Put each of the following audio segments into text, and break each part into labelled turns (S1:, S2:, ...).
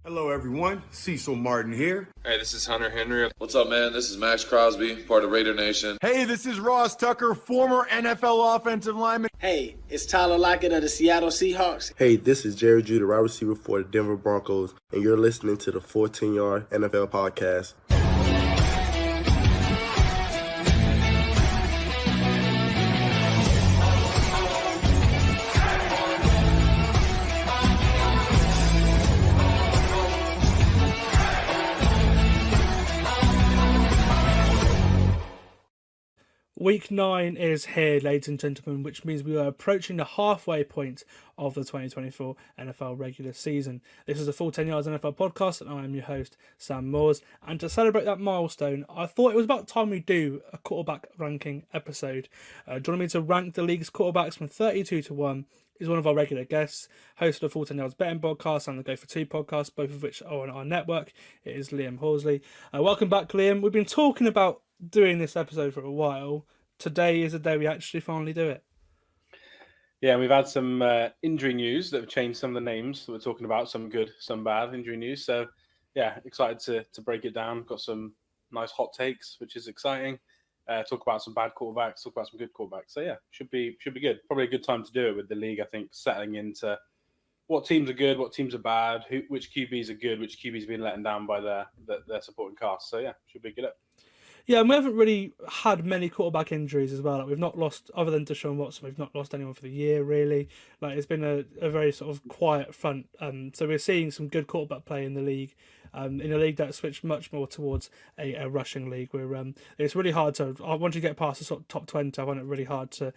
S1: Hello, everyone. Cecil Martin here.
S2: Hey, this is Hunter Henry.
S3: What's up, man? This is Max Crosby, part of Raider Nation.
S1: Hey, this is Ross Tucker, former NFL offensive lineman.
S4: Hey, it's Tyler Lockett of the Seattle Seahawks.
S5: Hey, this is Jerry Judy, wide receiver for the Denver Broncos, and you're listening to the 14-Yard NFL Podcast.
S6: Week 9 is here, ladies and gentlemen, which means we are approaching the halfway point of the 2024 NFL regular season. This is the Full 10 Yards NFL podcast, and I am your host, Sam Moores. And to celebrate that milestone, I thought it was about time we do a quarterback ranking episode. Joining me to rank the league's quarterbacks from 32 to 1 is one of our regular guests, host of the Full 10 Yards Betting podcast and the Go for Two podcast, both of which are on our network. It is Liam Horsley. Welcome back, Liam. We've been talking about doing this episode for a while. Today is the day we actually finally do it.
S7: Yeah, we've had some injury news that have changed some of the names that we're talking about, some good, some bad injury news. So, yeah, excited to break it down. Got some nice hot takes, which is exciting. Talk about some bad quarterbacks, talk about some good quarterbacks. So, yeah, should be good. Probably a good time to do it with the league, I think, settling into what teams are good, what teams are bad, which QBs are good, which QBs have been letting down by their supporting cast. So, yeah, should be good.
S6: Yeah, and we haven't really had many quarterback injuries as well. Like, we've not lost, other than Deshaun Watson, we've not lost anyone for the year, really. Like, it's been a very sort of quiet front. So we're seeing some good quarterback play in the league, in a league that switched much more towards a rushing league. Where it's really hard to, once you get past the sort of top 20, I find it really hard to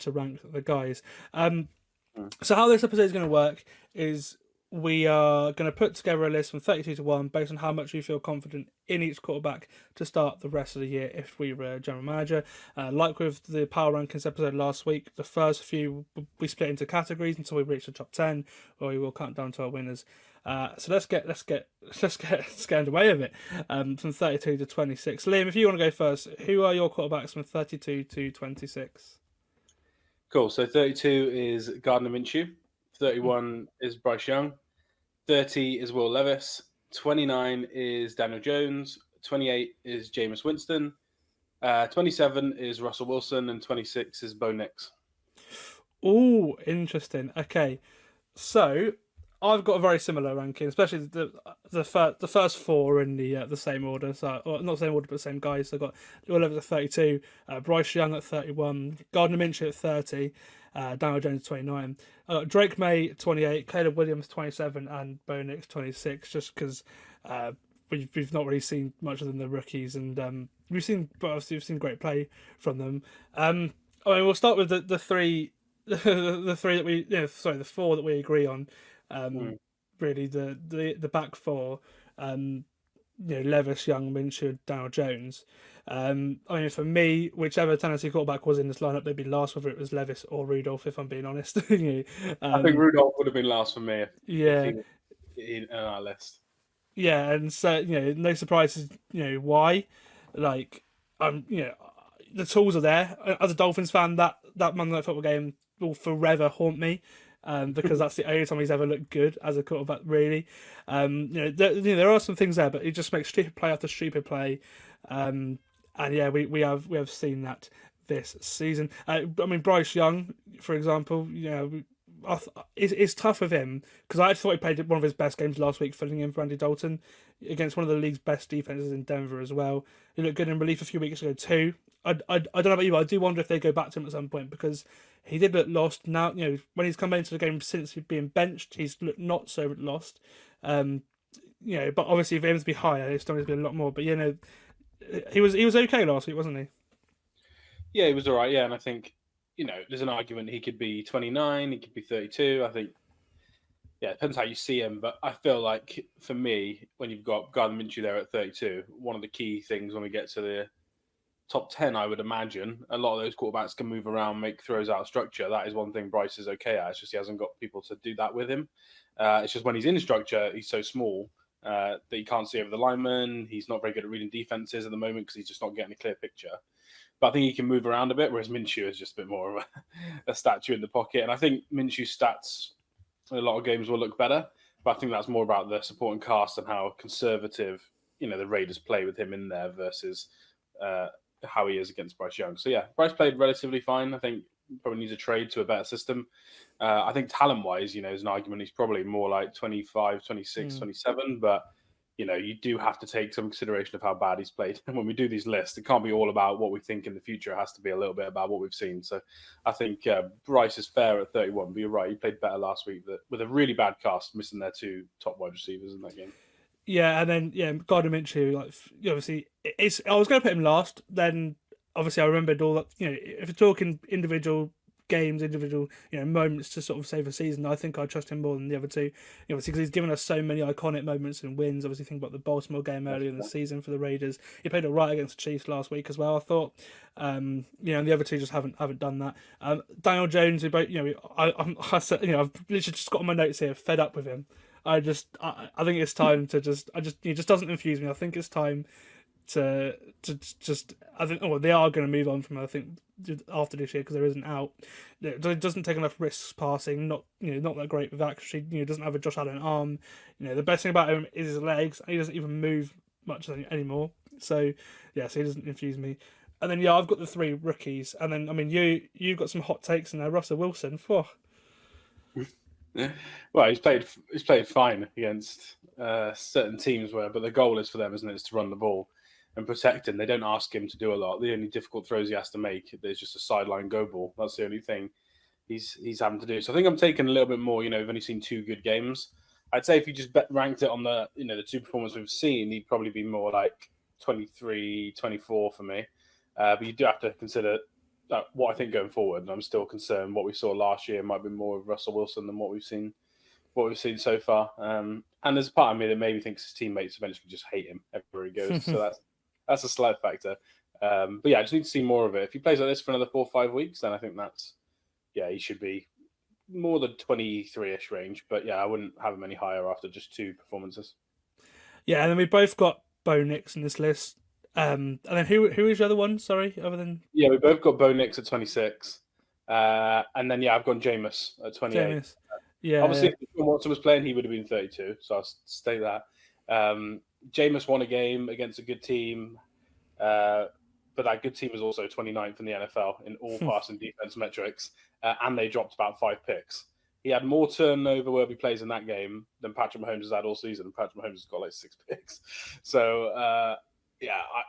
S6: rank the guys. So how this episode is going to work is we are going to put together a list from 32 to 1 based on how much we feel confident in each quarterback to start the rest of the year if we were a general manager. Like with the Power Rankings episode last week, the first few we split into categories until we reach the top 10, where we will count down to our winners. So let's get underway with it. From 32 to 26. Liam, if you want to go first, who are your quarterbacks from 32 to 26?
S7: Cool. So 32 is Gardner Minshew. 31 is Bryce Young, 30 is Will Levis, 29 is Daniel Jones, 28 is Jameis Winston, 27 is Russell Wilson, and 26 is Bo Nix.
S6: Oh, interesting. Okay, so I've got a very similar ranking, especially the first four in the same order. So, or not the same order, but the same guys. So I've got Will Levis at 32, Bryce Young at 31, Gardner Minshew at 30. Daniel Jones 29, Drake May 28, Caleb Williams 27, and Bo Nix 26. Just because we've not really seen much of them, the rookies, and we've seen great play from them. I mean, we'll start with the three, the four that we agree on. Really, the back four. Levis, Young, Minshew, Daniel Jones. I mean, for me, whichever Tennessee quarterback was in this lineup, they'd be last, whether it was Levis or Rudolph, if I'm being honest.
S7: I think Rudolph would have been last for me.
S6: Yeah,
S7: in our list.
S6: Yeah, and so no surprises. Why? Like, the tools are there. As a Dolphins fan, that Monday Night Football game will forever haunt me. Because that's the only time he's ever looked good as a quarterback, really. There are some things there, but he just makes stupid play after stupid play. And yeah, we have seen that this season. I mean, Bryce Young, for example, it's tough with him because I actually thought he played one of his best games last week, filling in for Andy Dalton against one of the league's best defenses in Denver as well. He looked good in relief a few weeks ago too. I don't know about you, but I do wonder if they go back to him at some point because he did look lost. Now, when he's come into the game since being benched, he's looked not so lost. But obviously if he aims to be higher, it's going to be a lot more. But he was okay last week, wasn't he?
S7: Yeah, he was all right. Yeah, and I think there's an argument he could be 29, he could be 32. I think, yeah, it depends how you see him. But I feel like for me, when you've got Gardner Minshew there at 32, one of the key things when we get to the top 10, I would imagine, a lot of those quarterbacks can move around, make throws out of structure. That is one thing Bryce is okay at. It's just he hasn't got people to do that with him. It's just when he's in structure, he's so small that he can't see over the lineman. He's not very good at reading defenses at the moment because he's just not getting a clear picture. But I think he can move around a bit, whereas Minshew is just a bit more of a statue in the pocket. And I think Minshew's stats in a lot of games will look better. But But I think that's more about the supporting cast and how conservative, the Raiders play with him in there versus how he is against Bryce Young. So yeah, Bryce played relatively fine. I think probably needs a trade to a better system. I think talent-wise, is an argument he's probably more like 25, 26, 27, but you do have to take some consideration of how bad he's played. And when we do these lists, it can't be all about what we think in the future. It has to be a little bit about what we've seen. So I think Bryce is fair at 31, but you're right. He played better last week with a really bad cast, missing their two top wide receivers in that game.
S6: Yeah, and then Gardner Minshew, obviously, I was going to put him last. Then obviously I remembered all that. If you're talking individual games, individual moments to sort of save a season, I think I trust him more than the other two. Obviously, because he's given us so many iconic moments and wins. Obviously, think about the Baltimore game earlier in the season for the Raiders. He played all right against the Chiefs last week as well, I thought. And the other two just haven't done that. Daniel Jones, we both, I said, I've literally just got on my notes here, fed up with him. I think it's time to he just doesn't infuse me. I think it's time to I think they are going to move on from him, I think, after this year, because there isn't out. It doesn't take enough risks passing. Not that great with accuracy. Doesn't have a Josh Allen arm. The best thing about him is his legs. He doesn't even move much anymore. So yeah, so he doesn't infuse me. And then I've got the three rookies. And then you've got some hot takes in there. Russell Wilson.
S7: Well, he's played fine against certain teams but the goal is for them, isn't it, is to run the ball and protect him. They don't ask him to do a lot. The only difficult throws he has to make, there's just a sideline go ball. That's the only thing he's having to do. So I think I'm taking a little bit more. We've only seen 2 good games. I'd say if you just ranked it on the the 2 performances we've seen, he'd probably be more like 23, 24 for me. But you do have to consider what I think going forward. And I'm still concerned what we saw last year might be more of Russell Wilson than what we've seen so far. And there's a part of me that maybe thinks his teammates eventually just hate him everywhere he goes. So that's a slight factor. But yeah, I just need to see more of it. If he plays like this for another 4 or 5 weeks, then I think he should be more the 23-ish range. But yeah, I wouldn't have him any higher after just 2 performances. Yeah,
S6: and then we both got Bo Nix in this list. And then who is the other one? Sorry, other than
S7: we both got Bo Nix at 26. And then I've gone Jameis at 28.
S6: Jameis. Yeah,
S7: obviously, if Watson was playing, he would have been 32. So I'll state that. Jameis won a game against a good team, but that good team was also 29th in the NFL in all pass and defense metrics, and they dropped about 5 picks. He had more turnover worthy plays in that game than Patrick Mahomes has had all season. Patrick Mahomes has got like 6 picks. So,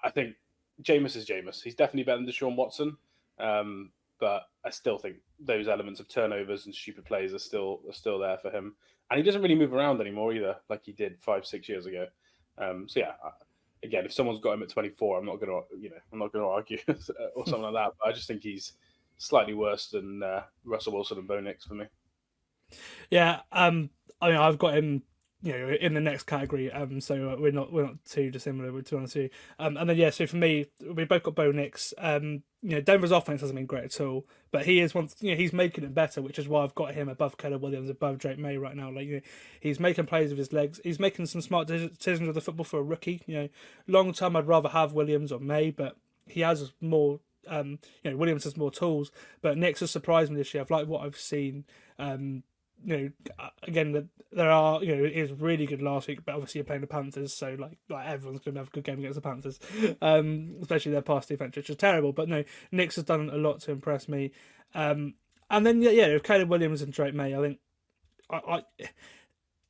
S7: I think Jameis is Jameis. He's definitely better than Deshaun Watson, but I still think those elements of turnovers and stupid plays are still there for him. And he doesn't really move around anymore either, like he did 5-6 years ago. Again, if someone's got him at 24, I'm not going to argue or something like that. But I just think he's slightly worse than Russell Wilson and Bo Nix for me.
S6: Yeah, I've got him, in the next category. So we're not too dissimilar with 2 and 2. And then so for me, we both got Bo Nix. Denver's offense hasn't been great at all, but he is he's making it better, which is why I've got him above Caleb Williams, above Drake May right now. He's making plays with his legs. He's making some smart decisions with the football for a rookie. Long term, I'd rather have Williams or May, but he has more. Williams has more tools, but Nix has surprised me this year. I've liked what I've seen. Again, there are, it was really good last week, but obviously you're playing the Panthers, so like everyone's going to have a good game against the Panthers, especially their pass defense, which is terrible. But no, Nix has done a lot to impress me. And then with Caleb Williams and Drake May, I think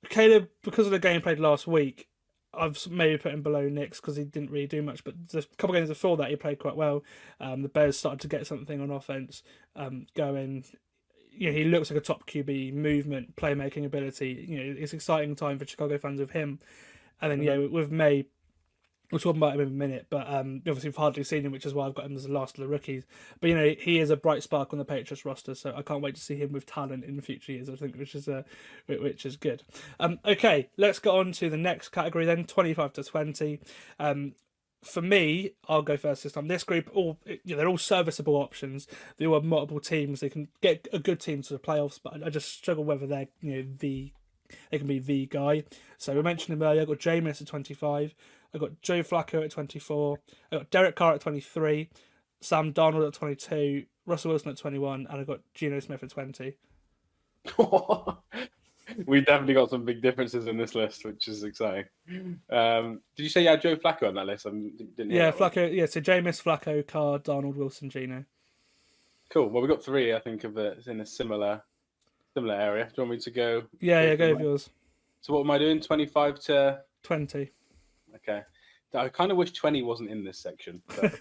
S6: Caleb, because of the game played last week, I've maybe put him below Nix because he didn't really do much. But the couple of games before that, he played quite well. The Bears started to get something on offense going. He looks like a top QB, movement, playmaking ability. It's an exciting time for Chicago fans with him. And then, with May, we'll talk about him in a minute, but obviously we've hardly seen him, which is why I've got him as the last of the rookies. But, he is a bright spark on the Patriots roster, so I can't wait to see him with talent in the future years, I think, which is good. Okay, let's get on to the next category then, 25 to 20. For me, I'll go first this time. This group, they're all serviceable options. They all have multiple teams. They can get a good team to the playoffs, but I just struggle whether they're they can be the guy. So we mentioned him earlier. I got Jameis at 25. I got Joe Flacco at 24. I got Derek Carr at 23. Sam Darnold at 22. Russell Wilson at 21, and I got Geno Smith at 20.
S7: We've definitely got some big differences in this list, which is exciting. Did you say you had Joe Flacco on that list? I didn't hear
S6: Yeah,
S7: that one.
S6: Flacco. Yeah, so Jameis, Flacco, Carr, Darnold, Wilson, Gino.
S7: Cool. Well, we got three, I think, of it in a similar area. Do you want me to go?
S6: Yeah, go
S7: through
S6: with
S7: mine?
S6: yours.
S7: So what am I doing? 25 to
S6: 20.
S7: Okay. I kind of wish 20 wasn't in this section. But,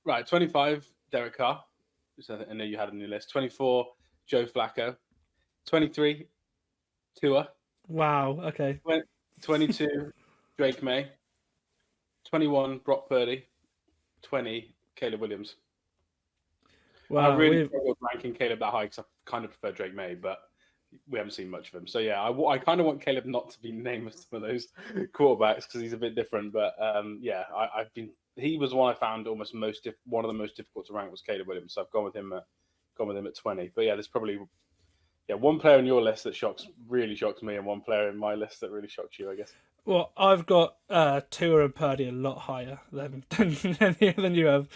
S7: right, 25, Derek Carr, which I know you had on your list. 24, Joe Flacco. 23, Tua.
S6: Wow. Okay.
S7: 22, Drake May. 21, Brock Purdy. 20, Caleb Williams.
S6: Wow.
S7: I really struggled ranking Caleb that high because I kind of prefer Drake May, but we haven't seen much of him. So yeah, I kind of want Caleb not to be named as some of those quarterbacks because he's a bit different. But yeah, he was one I found almost one of the most difficult to rank was Caleb Williams. So I've gone with him at 20. But yeah, there's probably one player on your list that really shocks me, and one player in my list that really shocks you, I guess.
S6: Well, I've got Tua and Purdy a lot higher than you have,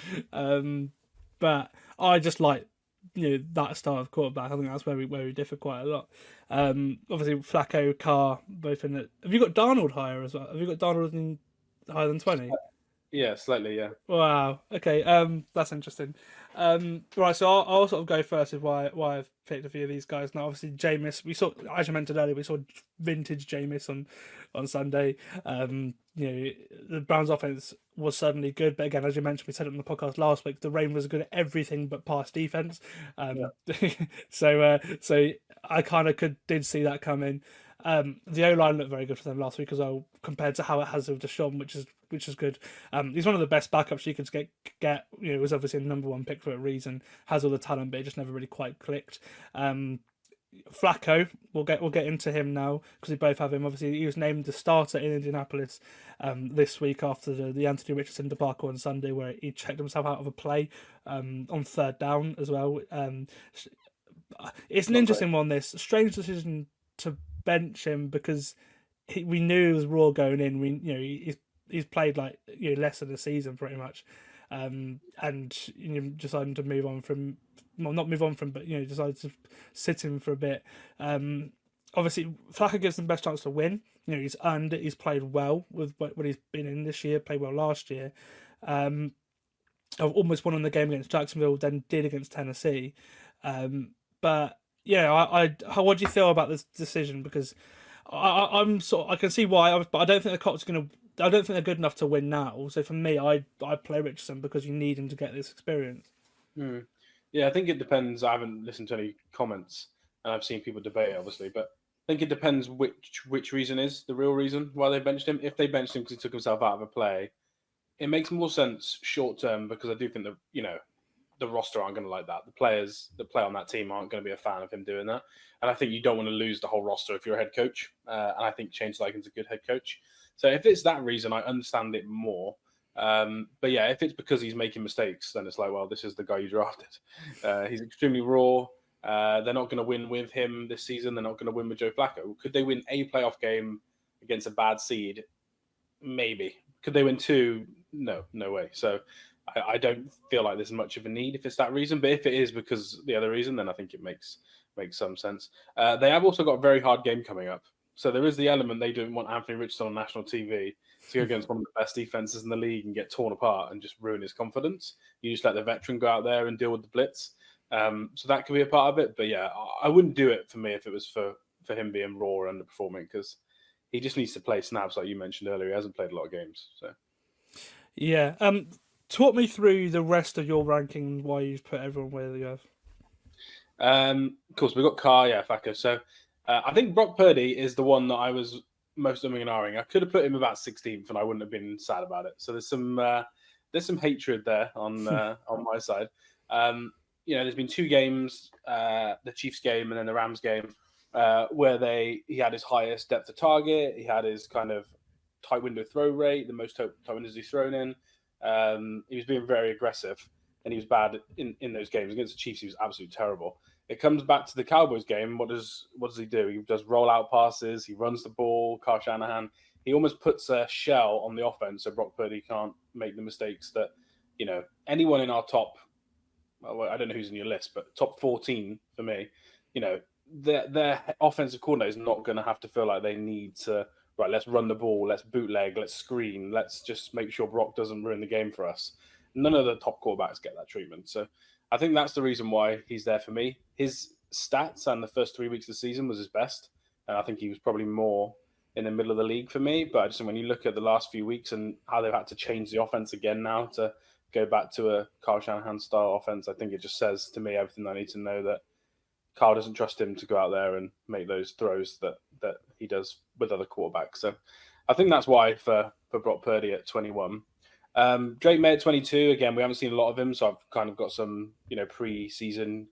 S6: but I just like that style of quarterback. I think that's where we differ quite a lot. Obviously, Flacco, Carr, both in it. Have you got Darnold higher as well? Have you got Darnold higher than 20?
S7: Yeah, slightly. Yeah.
S6: Wow. Okay. That's interesting. Right. So I'll sort of go first with why I've picked a few of these guys. Now, obviously, Jameis. We saw, as you mentioned earlier, we saw vintage Jameis on Sunday. The Browns' offense was certainly good, but again, as you mentioned, we said it on the podcast last week. The Ravens was good at everything but pass defense. So I kind of did see that coming. The O-line looked very good for them last week as well, compared to how it has with Deshaun, which is good. He's one of the best backups you could get. He was obviously the number one pick for a reason. Has all the talent, but it just never really quite clicked. Flacco, we'll get into him now because we both have him. Obviously, he was named the starter in Indianapolis this week after the Anthony Richardson debacle on Sunday, where he checked himself out of a play on third down as well. It's an interesting one. This strange decision to bench him because we knew he was raw going in. He's played like less than a season pretty much, and decided to move on from. Well, not move on from, but decided to sit him for a bit. Obviously, Flacco gives them the best chance to win. He's earned it. He's played well with what he's been in this year. Played well last year. I've almost won on the game against Jacksonville, then did against Tennessee. But yeah, what do you feel about this decision? Because I can see why, but I don't think the Colts are going to. I don't think they're good enough to win now. So for me, I play Richardson because you need him to get this experience.
S7: Yeah, I think it depends. I haven't listened to any comments, and I've seen people debate it, obviously, but I think it depends which reason is the real reason why they benched him. If they benched him because he took himself out of a play, it makes more sense short term because I do think that the roster aren't going to like that. The players that play on that team aren't going to be a fan of him doing that, and I think you don't want to lose the whole roster if you're a head coach. And I think Shane Steichen's a good head coach. So if it's that reason, I understand it more. But yeah, if it's because he's making mistakes, then it's like, well, this is the guy you drafted. He's extremely raw. They're not going to win with him this season. They're not going to win with Joe Flacco. Could they win a playoff game against a bad seed? Maybe. Could they win two? No way. So I don't feel like there's much of a need if it's that reason. But if it is because the other reason, then I think it makes some sense. They have also got a very hard game coming up. So there is the element they don't want Anthony Richardson on national TV to go against one of the best defenses in the league and get torn apart and just ruin his confidence. You just let the veteran go out there and deal with the blitz. So that could be a part of it. But yeah, I wouldn't do it for me if it was for him being raw and underperforming because he just needs to play snaps like you mentioned earlier. He hasn't played a lot of games. So
S6: yeah. Talk me through the rest of your ranking, why you've put everyone where you have.
S7: Of course, we've got Carr, Flacco. So I think Brock Purdy is the one that I was most umming and ahhing. I could have put him about 16th, and I wouldn't have been sad about it. So there's some hatred there on my side. There's been two games, the Chiefs game and then the Rams game, where he had his highest depth of target. He had his kind of tight window throw rate, the most tight windows he's thrown in. He was being very aggressive, and he was bad in those games. Against the Chiefs, he was absolutely terrible. It comes back to the Cowboys game. What does he do? He does rollout passes. He runs the ball. Kyle Shanahan. He almost puts a shell on the offense so Brock Purdy can't make the mistakes that anyone in our top. Well, I don't know who's in your list, but top 14 for me. their offensive coordinator is not going to have to feel like they need to, right, let's run the ball, let's bootleg, let's screen, let's just make sure Brock doesn't ruin the game for us. None of the top quarterbacks get that treatment. So I think that's the reason why he's there for me. His stats and the first 3 weeks of the season was his best. And I think he was probably more in the middle of the league for me. But I just, when you look at the last few weeks and how they've had to change the offense again now to go back to a Kyle Shanahan style offense, I think it just says to me everything I need to know, that Kyle doesn't trust him to go out there and make those throws that he does with other quarterbacks. So I think that's why for Brock Purdy at 21. Drake May at 22, again, we haven't seen a lot of him, so I've kind of got some, pre-season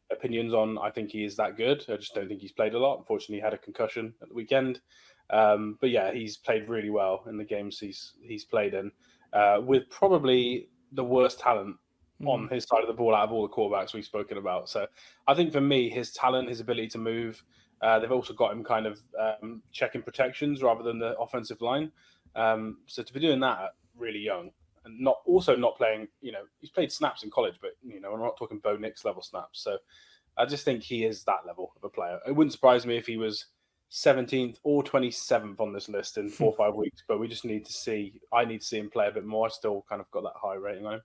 S7: opinions on. I think he is that good. I just don't think he's played a lot. Unfortunately, he had a concussion at the weekend. But yeah, he's played really well in the games he's played in, with probably the worst talent on his side of the ball out of all the quarterbacks we've spoken about. So I think for me, his talent, his ability to move, they've also got him kind of checking protections rather than the offensive line. So to be doing that really young and not playing, he's played snaps in college, but we're not talking Bo Nix level snaps. So I just think he is that level of a player. It wouldn't surprise me if he was 17th or 27th on this list in 4 or 5 weeks, but we just need to see. I need to see him play a bit more. I still kind of got that high rating on him.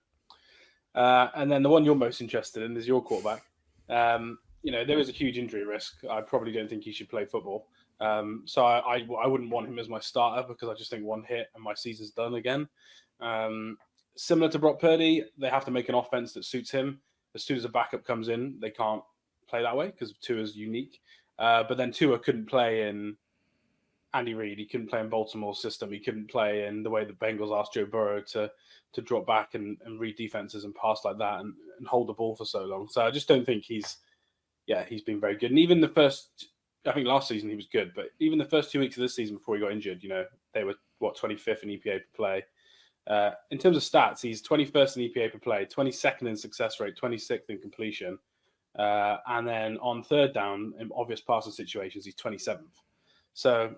S7: And then the one you're most interested in is your quarterback. There is a huge injury risk. I probably don't think he should play football. So I wouldn't want him as my starter, because I just think one hit and my season's done again. Similar to Brock Purdy, they have to make an offense that suits him. As soon as a backup comes in, they can't play that way because Tua's unique. But then Tua couldn't play in Andy Reid. He couldn't play in Baltimore's system. He couldn't play in the way the Bengals asked Joe Burrow to drop back and read defenses and pass like that and hold the ball for so long. So I just don't think he's been very good. And even the first, I think last season he was good, but even the first 2 weeks of this season before he got injured, they were 25th in EPA per play. In terms of stats, he's 21st in EPA per play, 22nd in success rate, 26th in completion. And then on third down, in obvious passing situations, he's 27th. So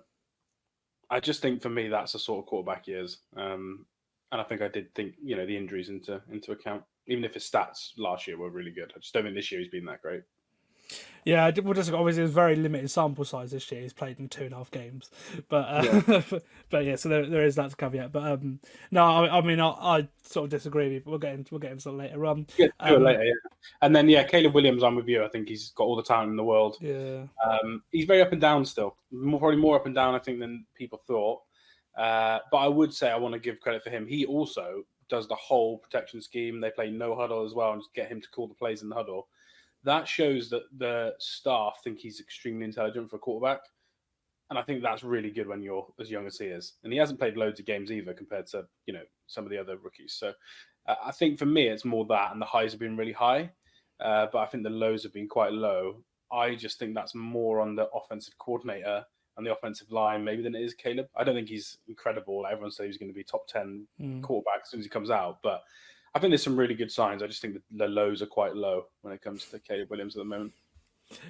S7: I just think for me, that's the sort of quarterback he is. And I think I did think, the injuries into account, even if his stats last year were really good. I just don't think this year he's been that great.
S6: Yeah, obviously it was very limited sample size this year. He's played in 2.5 games, but but yeah, so there is that caveat. But no, I mean I sort of disagree with you, but we'll get into that later on.
S7: Yeah, later, yeah. And then Caleb Williams, I'm with you. I think he's got all the talent in the world.
S6: Yeah,
S7: he's very up and down still. Probably more up and down, I think, than people thought. But I would say I want to give credit for him. He also does the whole protection scheme. They play no huddle as well, and just get him to call the plays in the huddle. That shows that the staff think he's extremely intelligent for a quarterback. And I think that's really good when you're as young as he is. And he hasn't played loads of games either compared to, some of the other rookies. So I think for me, it's more that, and the highs have been really high. But I think the lows have been quite low. I just think that's more on the offensive coordinator and the offensive line maybe than it is Caleb. I don't think he's incredible. Everyone says he's going to be top 10 quarterback as soon as he comes out. But I think there's some really good signs. I just think the lows are quite low when it comes to Caleb Williams at the moment.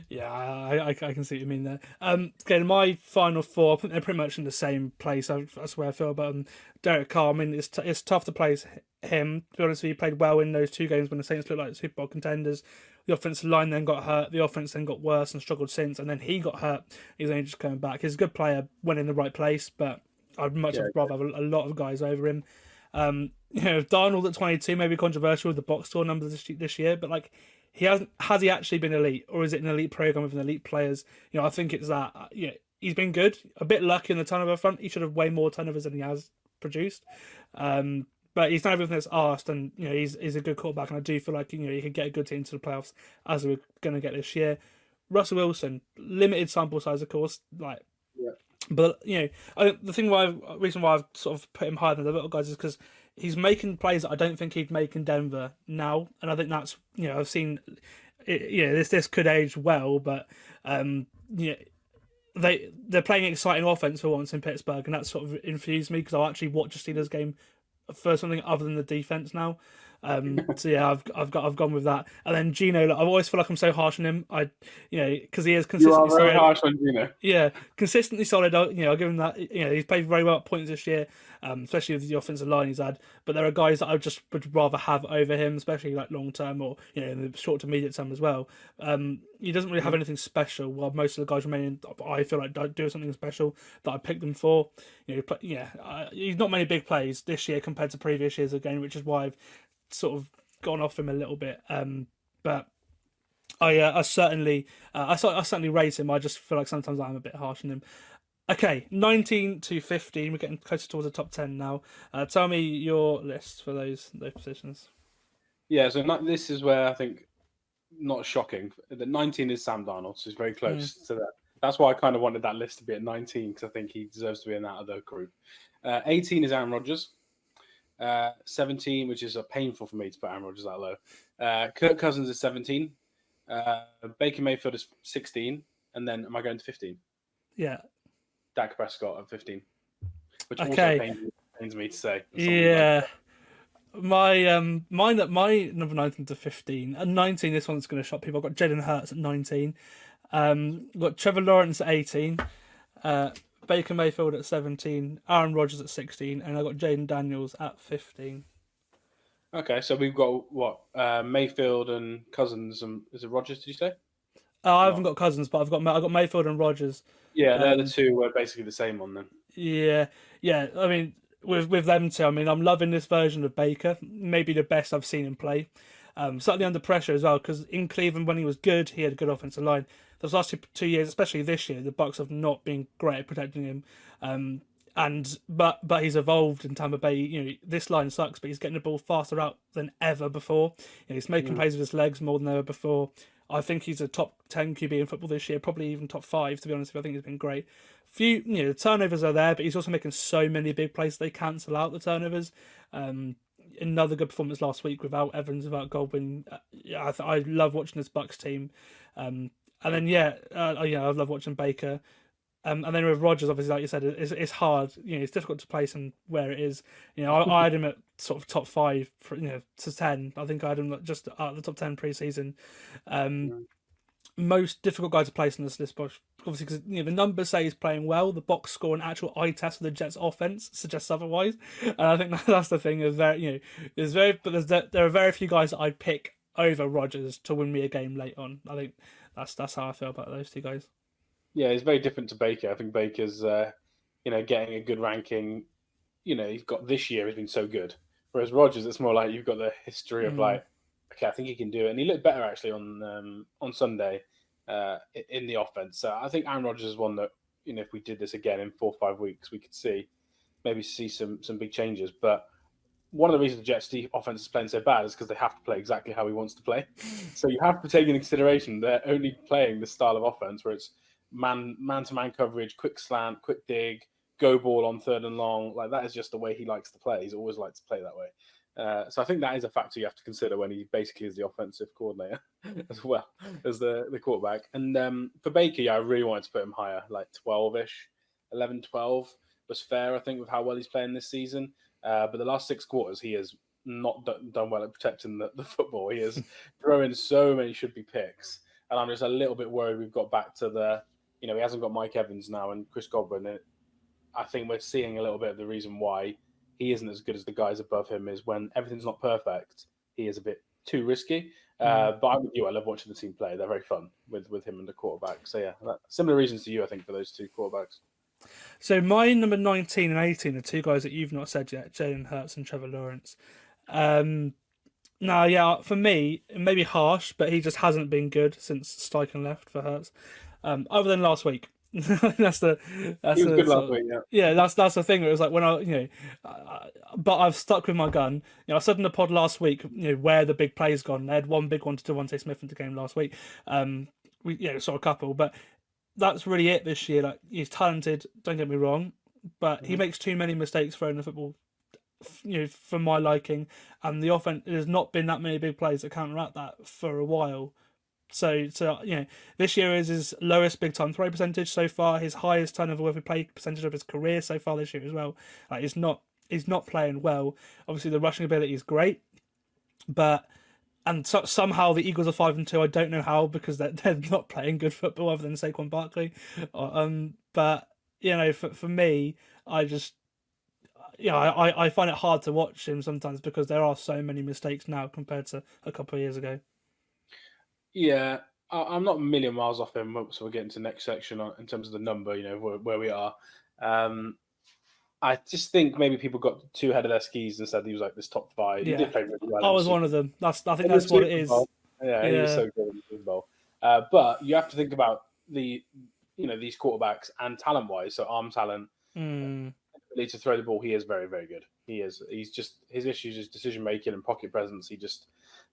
S6: Yeah, I can see what you mean there. Okay, my final four, I think they're pretty much in the same place. That's where I feel about Derek Carr. I mean, it's tough to place him. To be honest with you, he played well in those two games when the Saints looked like Super Bowl contenders. The offensive line then got hurt. The offense then got worse and struggled since. And then he got hurt. He's only just coming back. He's a good player when in the right place, but I'd much rather have a lot of guys over him. Darnold at 22 may be controversial with the box score numbers this year, but has he actually been elite, or is it an elite program with an elite players? I think it's that. He's been good, a bit lucky in the turnover front. He should have way more turnovers than he has produced, but he's done everything that's asked, and he's a good quarterback, and I do feel like he could get a good team to the playoffs as we're going to get this year. Russell Wilson, limited sample size, of course, but the reason why I've sort of put him higher than the little guys is because he's making plays that I don't think he'd make in Denver now, and I think that's I've seen this could age well, but they're playing exciting offense for once in Pittsburgh, and that sort of infused me because I'll actually watch a Steelers game for something other than the defense now. So yeah, I've gone with that. And then Gino, like, I always feel like I'm so harsh on him. Because he is
S7: You are
S6: consistently
S7: very
S6: solid.
S7: harsh on Gino.
S6: Yeah, consistently solid. I'll give him that. He's played very well at points this year, especially with the offensive line he's had. But there are guys that I just would rather have over him, especially like long term or in the short to medium term as well. He doesn't really have anything special. While most of the guys remaining, I feel like don't do something special that I picked them for. He's not many big plays this year compared to previous years again, which is why I've sort of gone off him a little bit. But I certainly rate him. I just feel like sometimes I'm a bit harsh on him. Okay, 19 to 15. We're getting closer towards the top 10 now. Tell me your list for those positions.
S7: Yeah, so this is where I think, not shocking, the 19 is Sam Darnold, so he's very close to that. That's why I kind of wanted that list to be at 19, because I think he deserves to be in that other group. 18 is Aaron Rodgers. 17, which is painful for me to put Aaron Rodgers that low. Kirk Cousins is 17. Baker Mayfield is 16. And then, am I going to 15?
S6: Yeah.
S7: Dak Prescott at 15. Which also pains me to say.
S6: Yeah. My number 19 to 15. At 19, this one's going to shock people. I've got Jalen Hurts at 19. I've got Trevor Lawrence at 18. Baker Mayfield at 17. Aaron Rodgers at 16. And I've got Jaden Daniels at 15.
S7: Okay, so we've got what? Mayfield and Cousins. And is it Rodgers, did you say?
S6: I haven't got Cousins, but I've got Mayfield and Rodgers.
S7: Yeah, they're the two. We're basically the same one then.
S6: Yeah. I mean, with them two, I mean, I'm loving this version of Baker. Maybe the best I've seen him play. Certainly under pressure as well, because in Cleveland when he was good, he had a good offensive line. Those last 2 years, especially this year, the Bucs have not been great at protecting him. But he's evolved in Tampa Bay. This line sucks, but he's getting the ball faster out than ever before. He's making plays with his legs more than ever before. I think he's a top 10 QB in football this year, probably even top 5, to be honest with you. I think he's been great. The turnovers are there, but he's also making so many big plays they cancel out the turnovers. Another good performance last week without Evans, without Goldwyn. I love watching this Bucs team. I love watching Baker. And then with Rodgers, obviously, like you said, it's hard. It's difficult to place him where it is. I had him at sort of top 5, to 10. I think I had him just at the top 10 preseason. Most difficult guy to place on this list, obviously, because the numbers say he's playing well. The box score and actual eye test for the Jets' offense suggests otherwise. And I think that's the thing. There are very few guys that I'd pick over Rodgers to win me a game late on. I think that's how I feel about those two guys.
S7: Yeah, it's very different to Baker. I think Baker's, getting a good ranking. He's got this year has been so good. Whereas Rodgers, it's more like you've got the history of okay, I think he can do it. And he looked better actually on Sunday in the offense. So I think Aaron Rodgers is one that, if we did this again in 4 or 5 weeks, we could see some big changes. But one of the reasons the Jets' offense is playing so bad is because they have to play exactly how he wants to play. So you have to take into consideration they're only playing this style of offense where it's man-to-man coverage, quick slant, quick dig, go ball on 3rd and long. Like that is just the way he likes to play. He's always liked to play that way. So I think that is a factor you have to consider when he basically is the offensive coordinator as well as the quarterback. And for Baker, I really wanted to put him higher, like 12-ish, 11, 12 was fair, I think, with how well he's playing this season. But the last 6 quarters, he has not done well at protecting the football. He is throwing so many should-be picks. And I'm just a little bit worried we've got back to the, he hasn't got Mike Evans now and Chris Godwin. I think we're seeing a little bit of the reason why he isn't as good as the guys above him is when everything's not perfect, he is a bit too risky. But I'm with you. I love watching the team play. They're very fun with him and the quarterback. So, yeah, similar reasons to you, I think, for those 2 quarterbacks.
S6: So my number 19 and 18 are 2 guys that you've not said yet, Jalen Hurts and Trevor Lawrence. For me, it may be harsh, but he just hasn't been good since Steichen left for Hurts. Other than last week. That's the he was good last week, yeah. That's the thing. It was like when but I've stuck with my gun. I said in the pod last week, where the big play's gone. They had one big one to Devontae Smith in the game last week. We saw a couple, but that's really it this year. Like he's talented, don't get me wrong, but he makes too many mistakes throwing the football. For my liking, and the offense, there's not been that many big plays that counteract that for a while. So this year is his lowest big time throw percentage so far, his highest turnover worthy play percentage of his career so far this year as well. Like he's not playing well. Obviously the rushing ability is great, Somehow the Eagles are 5-2. I don't know how, because they're not playing good football other than Saquon Barkley. But for me, I just I find it hard to watch him sometimes because there are so many mistakes now compared to a couple of years ago.
S7: Yeah, I'm not a million miles off him. So we're getting to the next section in terms of the number, where we are. I just think maybe people got too ahead of their skis and said he was like this top 5.
S6: Yeah.
S7: He did play really well.
S6: I was one of them. I think that's what it is.
S7: Yeah, he was so good in the Super Bowl. But you have to think about these quarterbacks and talent-wise, so arm talent, ability to throw the ball. He is very, very good. He is. He's just, his issues is decision making and pocket presence. He just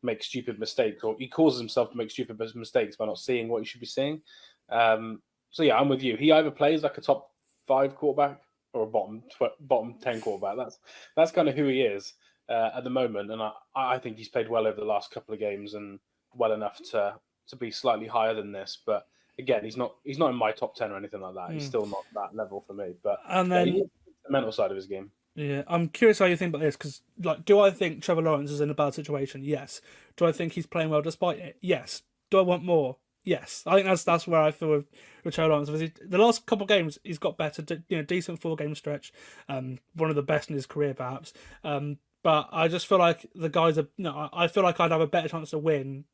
S7: makes stupid mistakes, or he causes himself to make stupid mistakes by not seeing what he should be seeing. So yeah, I'm with you. He either plays like a top 5 quarterback or a bottom 10 quarterback. That's kind of who he is at the moment, and I think he's played well over the last couple of games and well enough to be slightly higher than this. But again, he's not in my top 10 or anything like that. He's still not that level for me. But
S6: and then
S7: the mental side of his game.
S6: Yeah, I'm curious how you think about this, because do I think Trevor Lawrence is in a bad situation? Yes. Do I think he's playing well despite it? Yes. Do I want more? Yes. I think that's where I feel with Trevor Lawrence. The last couple of games he's got better. Decent 4-game stretch. One of the best in his career, perhaps. But I just feel like the guys are. I feel like I'd have a better chance to win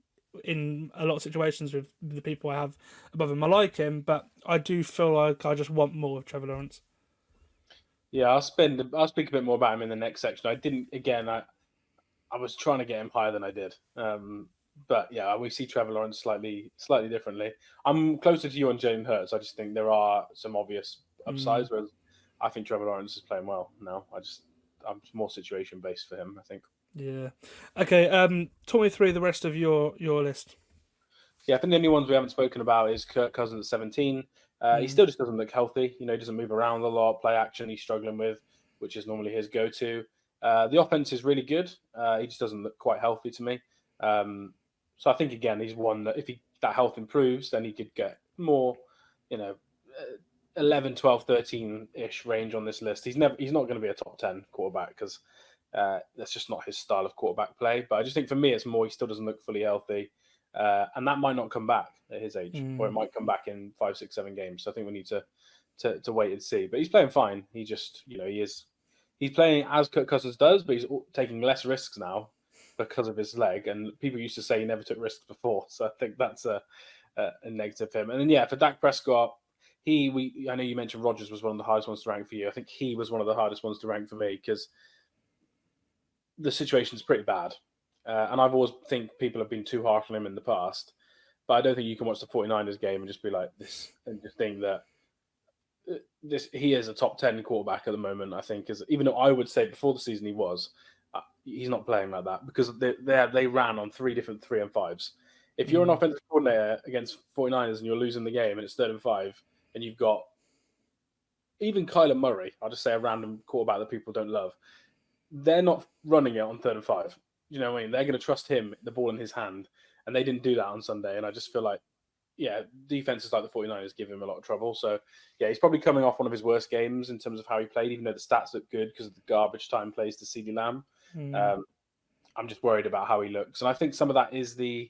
S6: in a lot of situations with the people I have above him. I like him, but I do feel like I just want more of Trevor Lawrence.
S7: Yeah, I'll speak a bit more about him in the next section. I was trying to get him higher than I did. But yeah, we see Trevor Lawrence slightly differently. I'm closer to you on Jalen Hurts. I just think there are some obvious upsides, whereas I think Trevor Lawrence is playing well now. I'm more situation based for him, I think.
S6: Yeah. Okay. Talk me through the rest of your list.
S7: Yeah, I think the only ones we haven't spoken about is Kirk Cousins at 17. He still just doesn't look healthy. He doesn't move around a lot. Play action he's struggling with, which is normally his go-to. The offense is really good. He just doesn't look quite healthy to me. So I think, again, he's one that if that health improves, then he could get more, 11, 12, 13-ish range on this list. He's not going to be a top 10 quarterback because that's just not his style of quarterback play. But I just think for me, it's more he still doesn't look fully healthy. And that might not come back at his age, or it might come back in 5, 6, 7 games. So I think we need to wait and see. But he's playing fine. He just, he's playing as Kirk Cousins does, but he's taking less risks now because of his leg. And people used to say he never took risks before. So I think that's a negative for him. And then, yeah, for Dak Prescott, I know you mentioned Rodgers was one of the hardest ones to rank for you. I think he was one of the hardest ones to rank for me because the situation's pretty bad. And I've always think people have been too harsh on him in the past, but I don't think you can watch the 49ers game and just be like this and just think that he is a top 10 quarterback at the moment. I think even though I would say before the season he's not playing like that because they ran on 3 different 3 and 5s. If you're an offensive coordinator against 49ers and you're losing the game and it's 3rd and 5 and you've got even Kyler Murray, I'll just say a random quarterback that people don't love, they're not running it on 3rd and 5. You know what I mean? They're going to trust him, the ball in his hand, and they didn't do that on Sunday. And I just feel like, defenses like the 49ers give him a lot of trouble. So, yeah, he's probably coming off one of his worst games in terms of how he played, even though the stats look good because of the garbage time plays to CeeDee Lamb. I'm just worried about how he looks. And I think some of that is the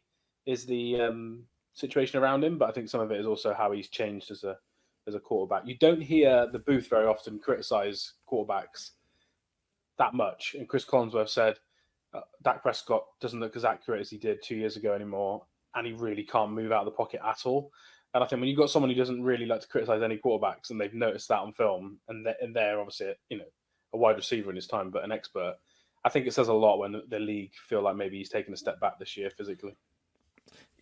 S7: situation around him, but I think some of it is also how he's changed as a quarterback. You don't hear the booth very often criticize quarterbacks that much. And Chris Collinsworth said, Dak Prescott doesn't look as accurate as he did 2 years ago anymore, and he really can't move out of the pocket at all. And I think when you've got someone who doesn't really like to criticize any quarterbacks, and they've noticed that on film, and they're obviously a wide receiver in his time, but an expert, I think it says a lot when the league feel like maybe he's taken a step back this year physically.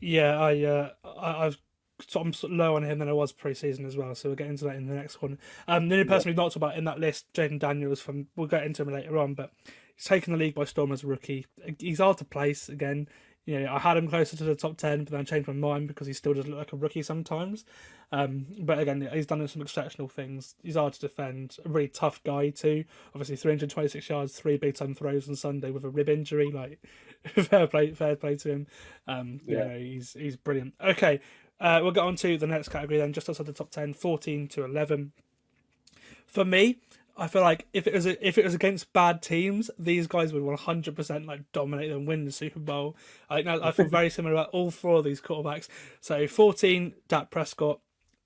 S6: Yeah, I'm low on him than I was pre-season as well, so we'll get into that in the next one. The only person we've not talked about in that list, Jaden Daniels, we'll get into him later on, but he's taken the league by storm as a rookie. He's hard to place again. I had him closer to the top 10, but then I changed my mind because he still does look like a rookie sometimes. But again, he's done some exceptional things. He's hard to defend, a really tough guy too. Obviously, 326 yards, 3 big-time throws on Sunday with a rib injury. Fair play to him. He's brilliant. Okay, we'll get on to the next category then, just outside the top 10, 14 to 11. For me, I feel like if it was against bad teams, these guys would 100% like dominate them, win the Super Bowl. I feel very similar about all four of these quarterbacks. So 14 Dak Prescott,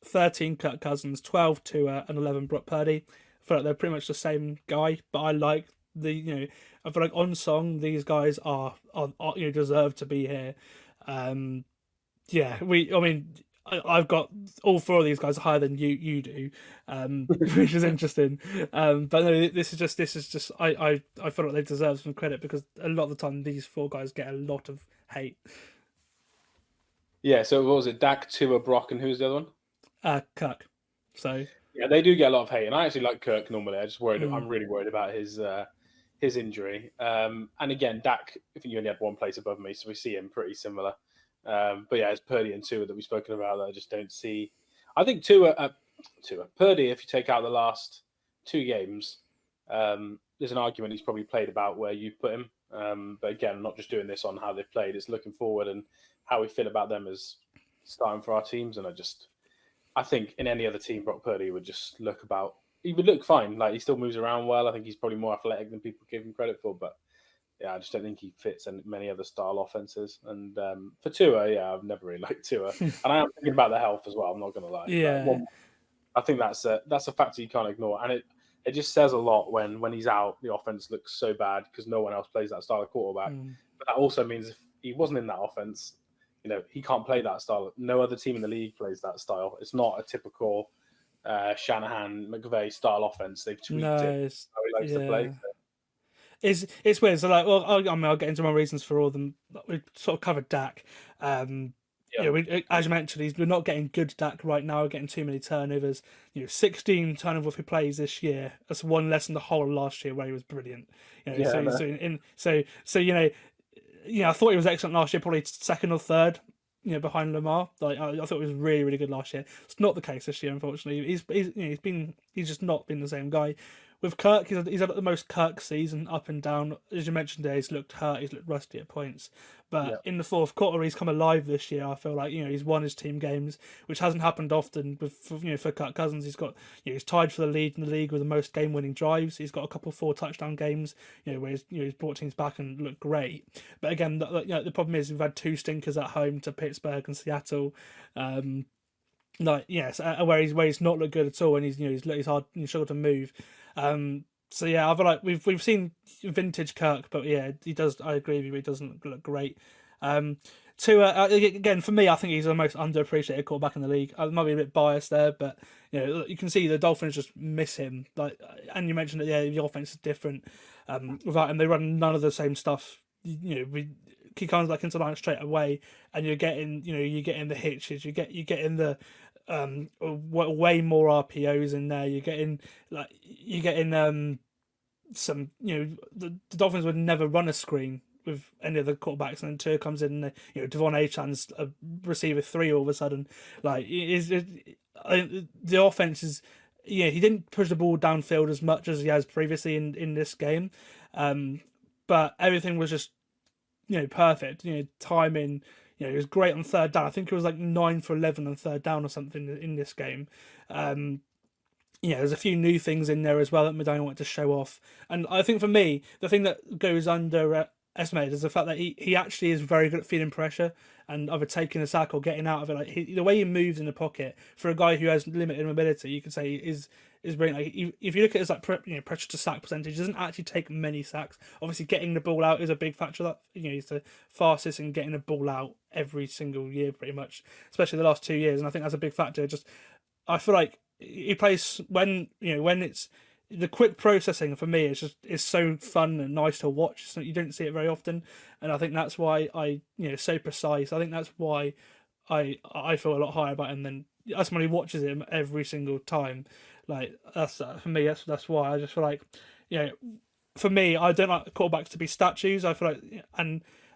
S6: 13 Kirk Cousins, 12 Tua, and 11 Brock Purdy. I feel like they're pretty much the same guy, but I like I feel like on song these guys are deserve to be here. I've got all four of these guys higher than you do, which is interesting. But no, this is just I feel like they deserve some credit because a lot of the time these four guys get a lot of hate.
S7: Yeah, so what was it? Dak, Tua, Brock, and who's the other one?
S6: Kirk. So
S7: yeah, they do get a lot of hate, and I actually like Kirk normally. I'm really worried about his injury. And again, Dak, I think you only had one place above me, so we see him pretty similar. But yeah, it's Purdy and Tua that we've spoken about that I just don't see. I think Purdy, if you take out the last two games, there's an argument he's probably played about where you put him. But again, I'm not just doing this on how they've played, it's looking forward and how we feel about them as starting for our teams. And I think in any other team, Brock Purdy would just he would look fine. Like, he still moves around well. I think he's probably more athletic than people give him credit for, but yeah, I just don't think he fits in many other style offenses. And for Tua, yeah, I've never really liked Tua. And I am thinking about the health as well, I'm not going to lie.
S6: Yeah.
S7: I think that's a factor you can't ignore. And it just says a lot when he's out, the offense looks so bad because no one else plays that style of quarterback. But that also means if he wasn't in that offense, he can't play that style. No other team in the league plays that style. It's not a typical Shanahan, McVay style offense. They've tweaked it how he likes to play. So.
S6: It's weird. So I'll get into my reasons for all of them. We sort of covered Dak. As you mentioned, we're not getting good Dak right now. We're getting too many turnovers. 16 turnovers he plays this year. That's one less than the whole of last year where he was brilliant. I thought he was excellent last year, probably second or third. Behind Lamar. I thought it was really, really good last year. It's not the case this year, unfortunately. He's just not been the same guy. With Kirk, he's had the most Kirk season, up and down. As you mentioned there, he's looked hurt, he's looked rusty at points. But in the fourth quarter, he's come alive this year. I feel like he's won his team games, which hasn't happened often. For Kirk Cousins, he's tied for the lead in the league with the most game-winning drives. He's got a couple of 4-touchdown games, where he's brought teams back and looked great. But again, the problem is we've had two stinkers at home to Pittsburgh and Seattle. Where he's not looked good at all, and he's hard, he's struggled to move. So yeah, I feel like we've seen vintage Kirk, but yeah, he does. I agree with you. He doesn't look great. Again, for me, I think he's the most underappreciated quarterback in the league. I might be a bit biased there, but you can see the Dolphins just miss him. And you mentioned that the offense is different. Without him, they run none of the same stuff. He comes back into line straight away, and you're getting the hitches. You're getting the way more RPOs in there. You're getting some. The Dolphins would never run a screen with any of the quarterbacks, and then Tua comes in, and Devon Achan's a receiver 3 all of a sudden. The offense is. He didn't push the ball downfield as much as he has previously in this game, but everything was just perfect. Timing. He was great on third down. I think it was like 9 for 11 on third down or something in this game. There's a few new things in there as well that Madonna wanted to show off. And I think for me, the thing that goes underestimated is the fact that he actually is very good at feeling pressure and either taking a sack or getting out of it. The way he moves in the pocket for a guy who has limited mobility, you could say is brilliant. If you look at his pressure to sack percentage, he doesn't actually take many sacks. Obviously, getting the ball out is a big factor. That he's the fastest in getting the ball out every single year, pretty much, especially the last 2 years. And I think that's a big factor. I feel like he plays when it's the quick processing for me is so fun and nice to watch. So you don't see it very often, and I think that's why so precise. I think that's why I feel a lot higher about him than someone who watches him every single time. That's for me. That's why I just feel like for me, I don't like quarterbacks to be statues. I feel like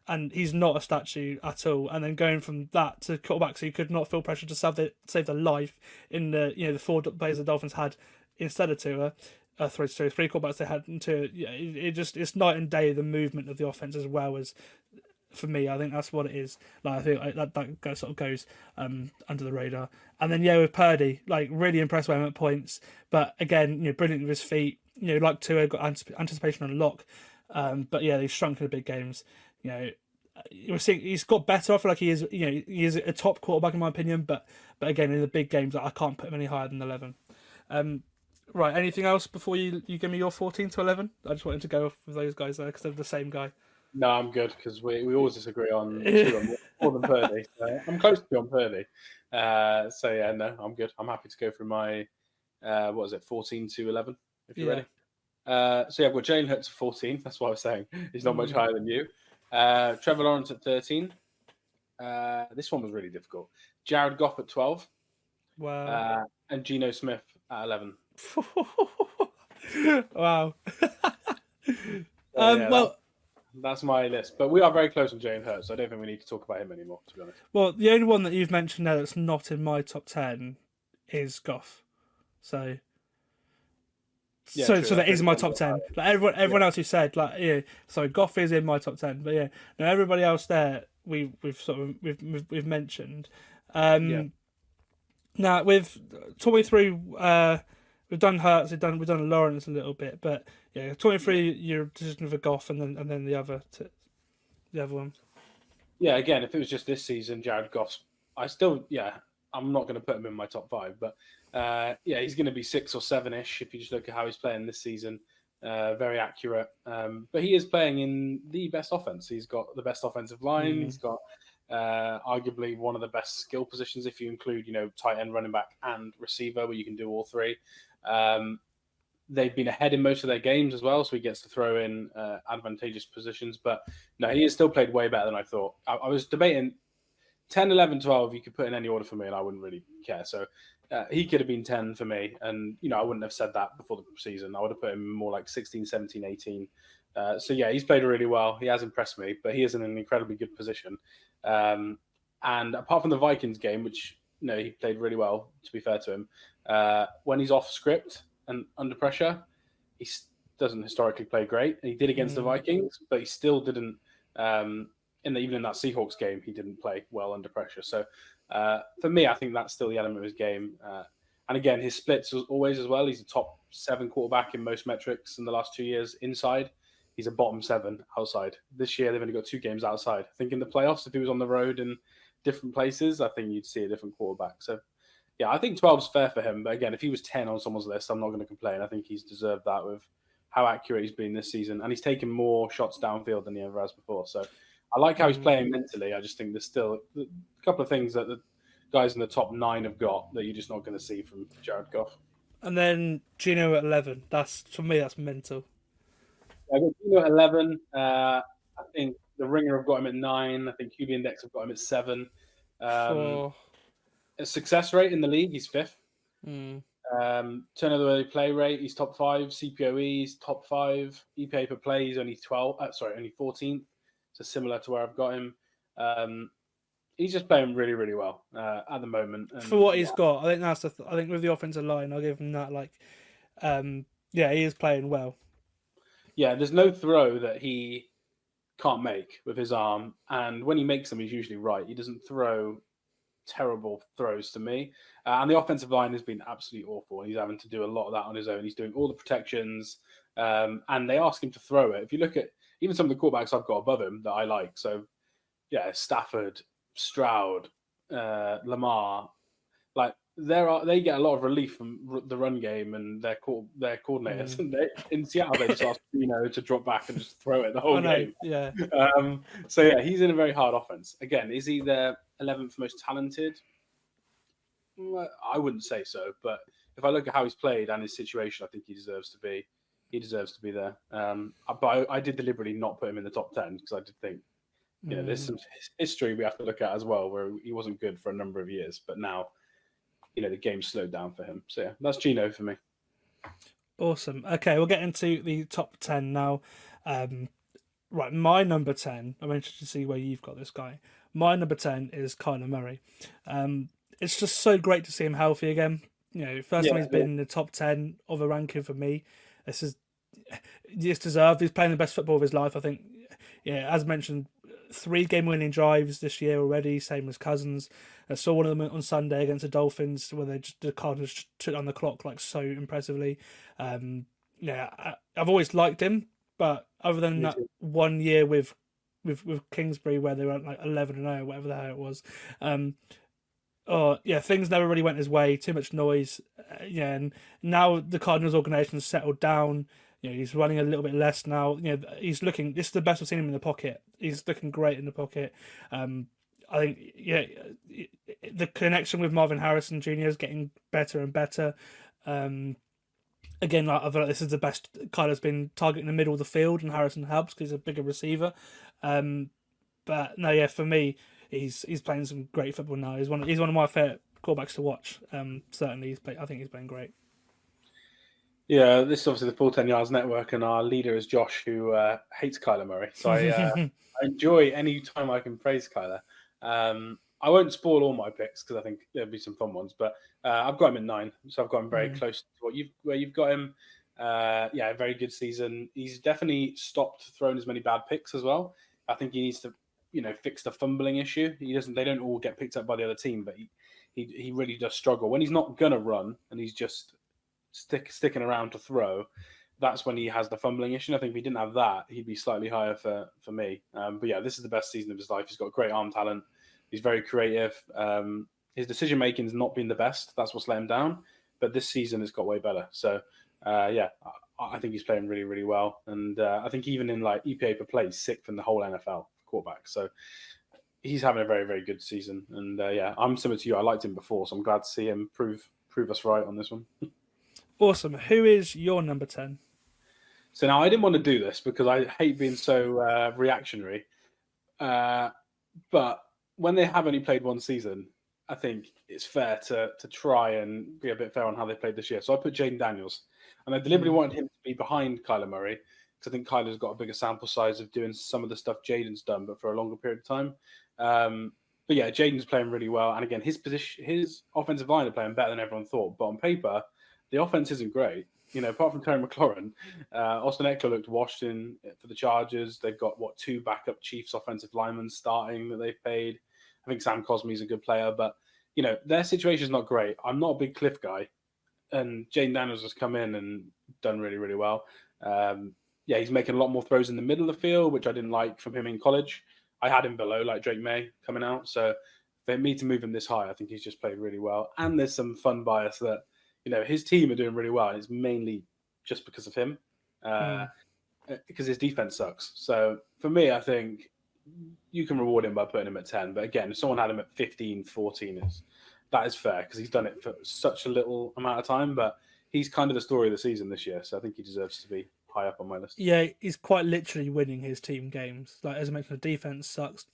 S6: and he's not a statue at all. And then going from that to quarterbacks who could not feel pressure to save their life in the 4 players the Dolphins had instead of Tua, 3 quarterbacks they had into it's night and day, the movement of the offense as well as for me. I think that's what it is. Like I think that sort of goes under the radar. And then with Purdy, like really impressed with him at points, but again, brilliant with his feet. Like Tua got anticipation on lock, but they shrunk in the big games. We're seeing he's got better. I feel like he is a top quarterback in my opinion, but again in the big games I can't put him any higher than 11. Right, anything else before you give me your 14 to 11? I just wanted to go off with those guys there because they're the same guy.
S7: No, I'm good because we always disagree on Tua more than Purdy. So I'm close to be on Purdy. No, I'm good. I'm happy to go through my 14 to 11 if you're ready. I've got Jalen Hurts at 14. That's what I was saying. He's not much higher than you. Trevor Lawrence at 13. This one was really difficult. Jared Goff at 12.
S6: Wow.
S7: And Geno Smith at 11.
S6: Wow.
S7: That's my list. But we are very close on Jalen Hurts, so I don't think we need to talk about him anymore, to be honest.
S6: Well, the only one that you've mentioned there that's not in my top 10 is Goff. So that is in my top 10. Like everyone else who said, Goff is in my top 10. But everybody else there we've mentioned. Now talk me through. We've done Hurts, we've done Lawrence a little bit, but talk me through your decision for Goff and then the other one. Yeah,
S7: again, if it was just this season, Jared Goff's, I'm not going to put him in my top 5, but he's going to be 6 or 7-ish if you just look at how he's playing this season. Very accurate, but he is playing in the best offense. He's got the best offensive line. He's got arguably one of the best skill positions if you include, tight end, running back, and receiver, where you can do all three. They've been ahead in most of their games as well, so he gets to throw in advantageous positions. But no, he has still played way better than I thought. I was debating 10, 11, 12. You could put in any order for me, and I wouldn't really care. So he could have been 10 for me, and I wouldn't have said that before the season. I would have put him more like 16, 17, 18. He's played really well. He has impressed me, but he is in an incredibly good position. And apart from the Vikings game, which he played really well, to be fair to him, when he's off script and under pressure, he doesn't historically play great. He did against the Vikings, but he still didn't. Even in that Seahawks game, he didn't play well under pressure. So for me, I think that's still the element of his game. And again, his splits always as well. He's a top 7 quarterback in most metrics in the last 2 years inside. He's a bottom 7 outside. This year, they've only got 2 games outside. I think in the playoffs, if he was on the road in different places, I think you'd see a different quarterback. So, I think 12 is fair for him. But again, if he was 10 on someone's list, I'm not going to complain. I think he's deserved that with how accurate he's been this season. And he's taken more shots downfield than he ever has before. So I like how he's playing mentally. I just think there's still a couple of things that the guys in the top 9 have got that you're just not going to see from Jared Goff.
S6: And then Geno at 11. For me, that's mental.
S7: I got Geno at 11. I think the Ringer have got him at 9. I think QB Index have got him at 7. Success rate in the league, he's 5th. Turnover play rate, he's top 5. CPOE, he's top 5. EPA per play, he's only 14th. So similar to where I've got him. He's just playing really, really well at the moment. And,
S6: for what he's got, I think that's I think with the offensive line, I'll give him that. He is playing well.
S7: Yeah, there's no throw that he can't make with his arm, and when he makes them, he's usually right. He doesn't throw terrible throws to me, and the offensive line has been absolutely awful. He's having to do a lot of that on his own. He's doing all the protections, and they ask him to throw it. If you look at even some of the quarterbacks I've got above him that I like, so Stafford, Stroud, Lamar, they get a lot of relief from the run game and their coordinators. And in Seattle, they just ask to drop back and just throw it the whole game.
S6: Yeah.
S7: He's in a very hard offense. Again, is he the 11th most talented? I wouldn't say so, but if I look at how he's played and his situation, I think he deserves to be. He deserves to be there. But I did deliberately not put him in the top 10 because I did think, there's some history we have to look at as well, where he wasn't good for a number of years, but now, the game slowed down for him. So that's Geno for me.
S6: Awesome. Okay, we'll get into the top 10 now. Right, my number 10. I'm interested to see where you've got this guy. My number 10 is Kyler Murray. It's just so great to see him healthy again. First time he's been in the top 10 of a ranking for me. He's deserved. He's playing the best football of his life, I think. As mentioned, 3 game-winning drives this year already, same as Cousins. I saw one of them on Sunday against the Dolphins, where the Cardinals just took on the clock like so impressively. I've always liked him, but other than that 1 year with Kingsbury where they went like 11-0, whatever the hell it was, things never really went his way. Too much noise, and now the Cardinals organization has settled down. He's running a little bit less now. He's looking. This is the best I've seen him in the pocket. He's looking great in the pocket. I think, the connection with Marvin Harrison Jr. is getting better and better. Again, I feel like this is the best Kyler's been targeting the middle of the field, and Harrison helps because he's a bigger receiver. But no, for me, he's playing some great football now. He's one of my favorite quarterbacks to watch. Certainly, I think he's playing great.
S7: Yeah, this is obviously the Full 10 Yards Network, and our leader is Josh, who hates Kyler Murray. So I enjoy any time I can praise Kyler. I won't spoil all my picks because I think there'll be some fun ones, but I've got him at 9, so I've got him very close to where you've got him. A very good season. He's definitely stopped throwing as many bad picks as well. I think he needs to, fix the fumbling issue. They don't all get picked up by the other team, but he really does struggle when he's not gonna run and he's just sticking around to throw. That's when he has the fumbling issue. I think if he didn't have that, he'd be slightly higher for me. But this is the best season of his life. He's got great arm talent. He's very creative. His decision making has not been the best. That's what's let him down. But this season it's got way better. So I think he's playing really, really well. And I think even in like EPA per play, he's 6th in the whole NFL quarterback. So he's having a very, very good season. And I'm similar to you. I liked him before, so I'm glad to see him prove us right on this one.
S6: Awesome. Who is your number 10?
S7: So now I didn't want to do this because I hate being so reactionary. But when they have only played one season, I think it's fair to try and be a bit fair on how they played this year. So I put Jaden Daniels. And I deliberately wanted him to be behind Kyler Murray because I think Kyler's got a bigger sample size of doing some of the stuff Jaden's done, but for a longer period of time. But Jaden's playing really well. And again, his offensive line are playing better than everyone thought. But on paper, the offense isn't great. Apart from Terry McLaurin, Austin Eckler looked washed in for the Chargers. They've got, 2 backup Chiefs offensive linemen starting that they've paid. I think Sam Cosmi's a good player, but, their situation is not great. I'm not a big Cliff guy, and Jaden Daniels has come in and done really, really well. He's making a lot more throws in the middle of the field, which I didn't like from him in college. I had him below, like Drake May coming out. So for me to move him this high, I think he's just played really well. And there's some fun bias that, his team are doing really well, and it's mainly just because of him, because his defense sucks. So for me, I think you can reward him by putting him at 10. But again, if someone had him at 15, 14, that is fair because he's done it for such a little amount of time. But he's kind of the story of the season this year, so I think he deserves to be high up on my list.
S6: Yeah, he's quite literally winning his team games. Like, as I mentioned, the defense sucks.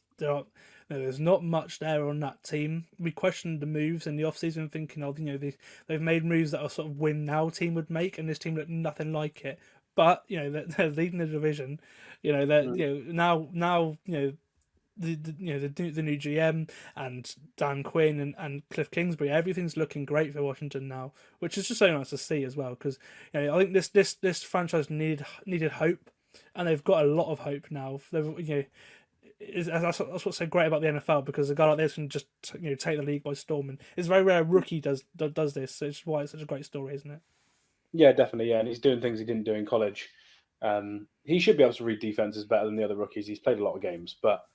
S6: There's not much there on that team. We questioned the moves in the offseason, thinking of they've made moves that a sort of win now team would make, and this team looked nothing like it. But they're leading the division. Now the new GM and Dan Quinn and Cliff Kingsbury, everything's looking great for Washington now, which is just so nice to see as well. Because I think this franchise needed hope, and they've got a lot of hope now. That's what's so great about the NFL, because a guy like this can just take the league by storm, and it's very rare a rookie does this. So it's why it's such a great story, isn't it?
S7: Yeah, definitely. Yeah, and he's doing things he didn't do in college. He should be able to read defenses better than the other rookies. He's played a lot of games, but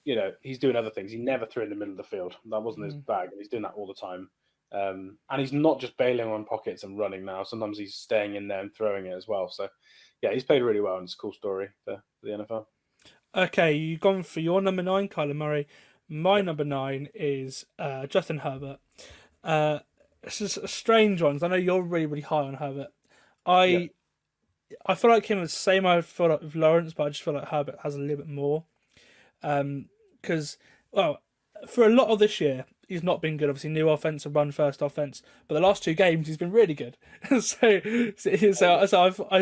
S7: he's doing other things. He never threw in the middle of the field. That wasn't his bag, and he's doing that all the time. And he's not just bailing on pockets and running now. Sometimes he's staying in there and throwing it as well. So, he's played really well, and it's a cool story for the NFL.
S6: Okay, you've gone for your number 9, Kyler Murray. My number 9 is Justin Herbert. This is a strange one. I know you're really, really high on Herbert. I feel like him the same I feel like with Lawrence, but I just feel like Herbert has a little bit more. Because, for a lot of this year, he's not been good. Obviously, new offense and run first offense, but the last 2 games he's been really good. so I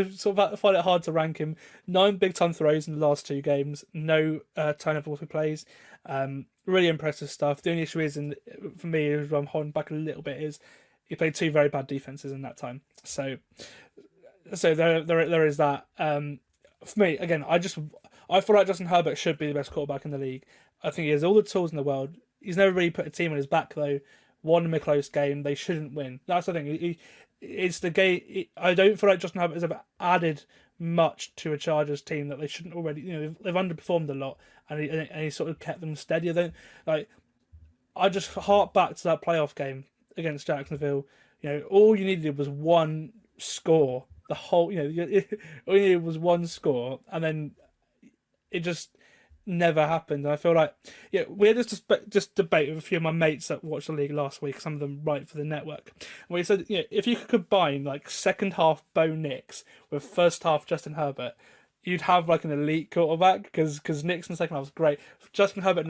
S6: sort of find it hard to rank him. 9 big time throws in the last 2 games, no turnover for plays. Really impressive stuff. The only issue is, for me, is I'm holding back a little bit, is he played 2 very bad defenses in that time. So there is that. For me, again, I I feel like Justin Herbert should be the best quarterback in the league. I think he has all the tools in the world. He's never really put a team on his back though. Won him a close game. They shouldn't win. That's the thing. It's the game. I don't feel like Justin Herbert has ever added much to a Chargers team that they shouldn't already. They've underperformed a lot, and he sort of kept them steady. I just hark back to that playoff game against Jacksonville. All you needed was one score. The whole, all you needed was one score, and then it just never happened. And I feel like, we had this debate with a few of my mates that watched the league last week. Some of them write for the network. And we said, if you could combine like second half Bo Nix with first half Justin Herbert, you'd have like an elite quarterback because Nix in the second half was great. Justin Herbert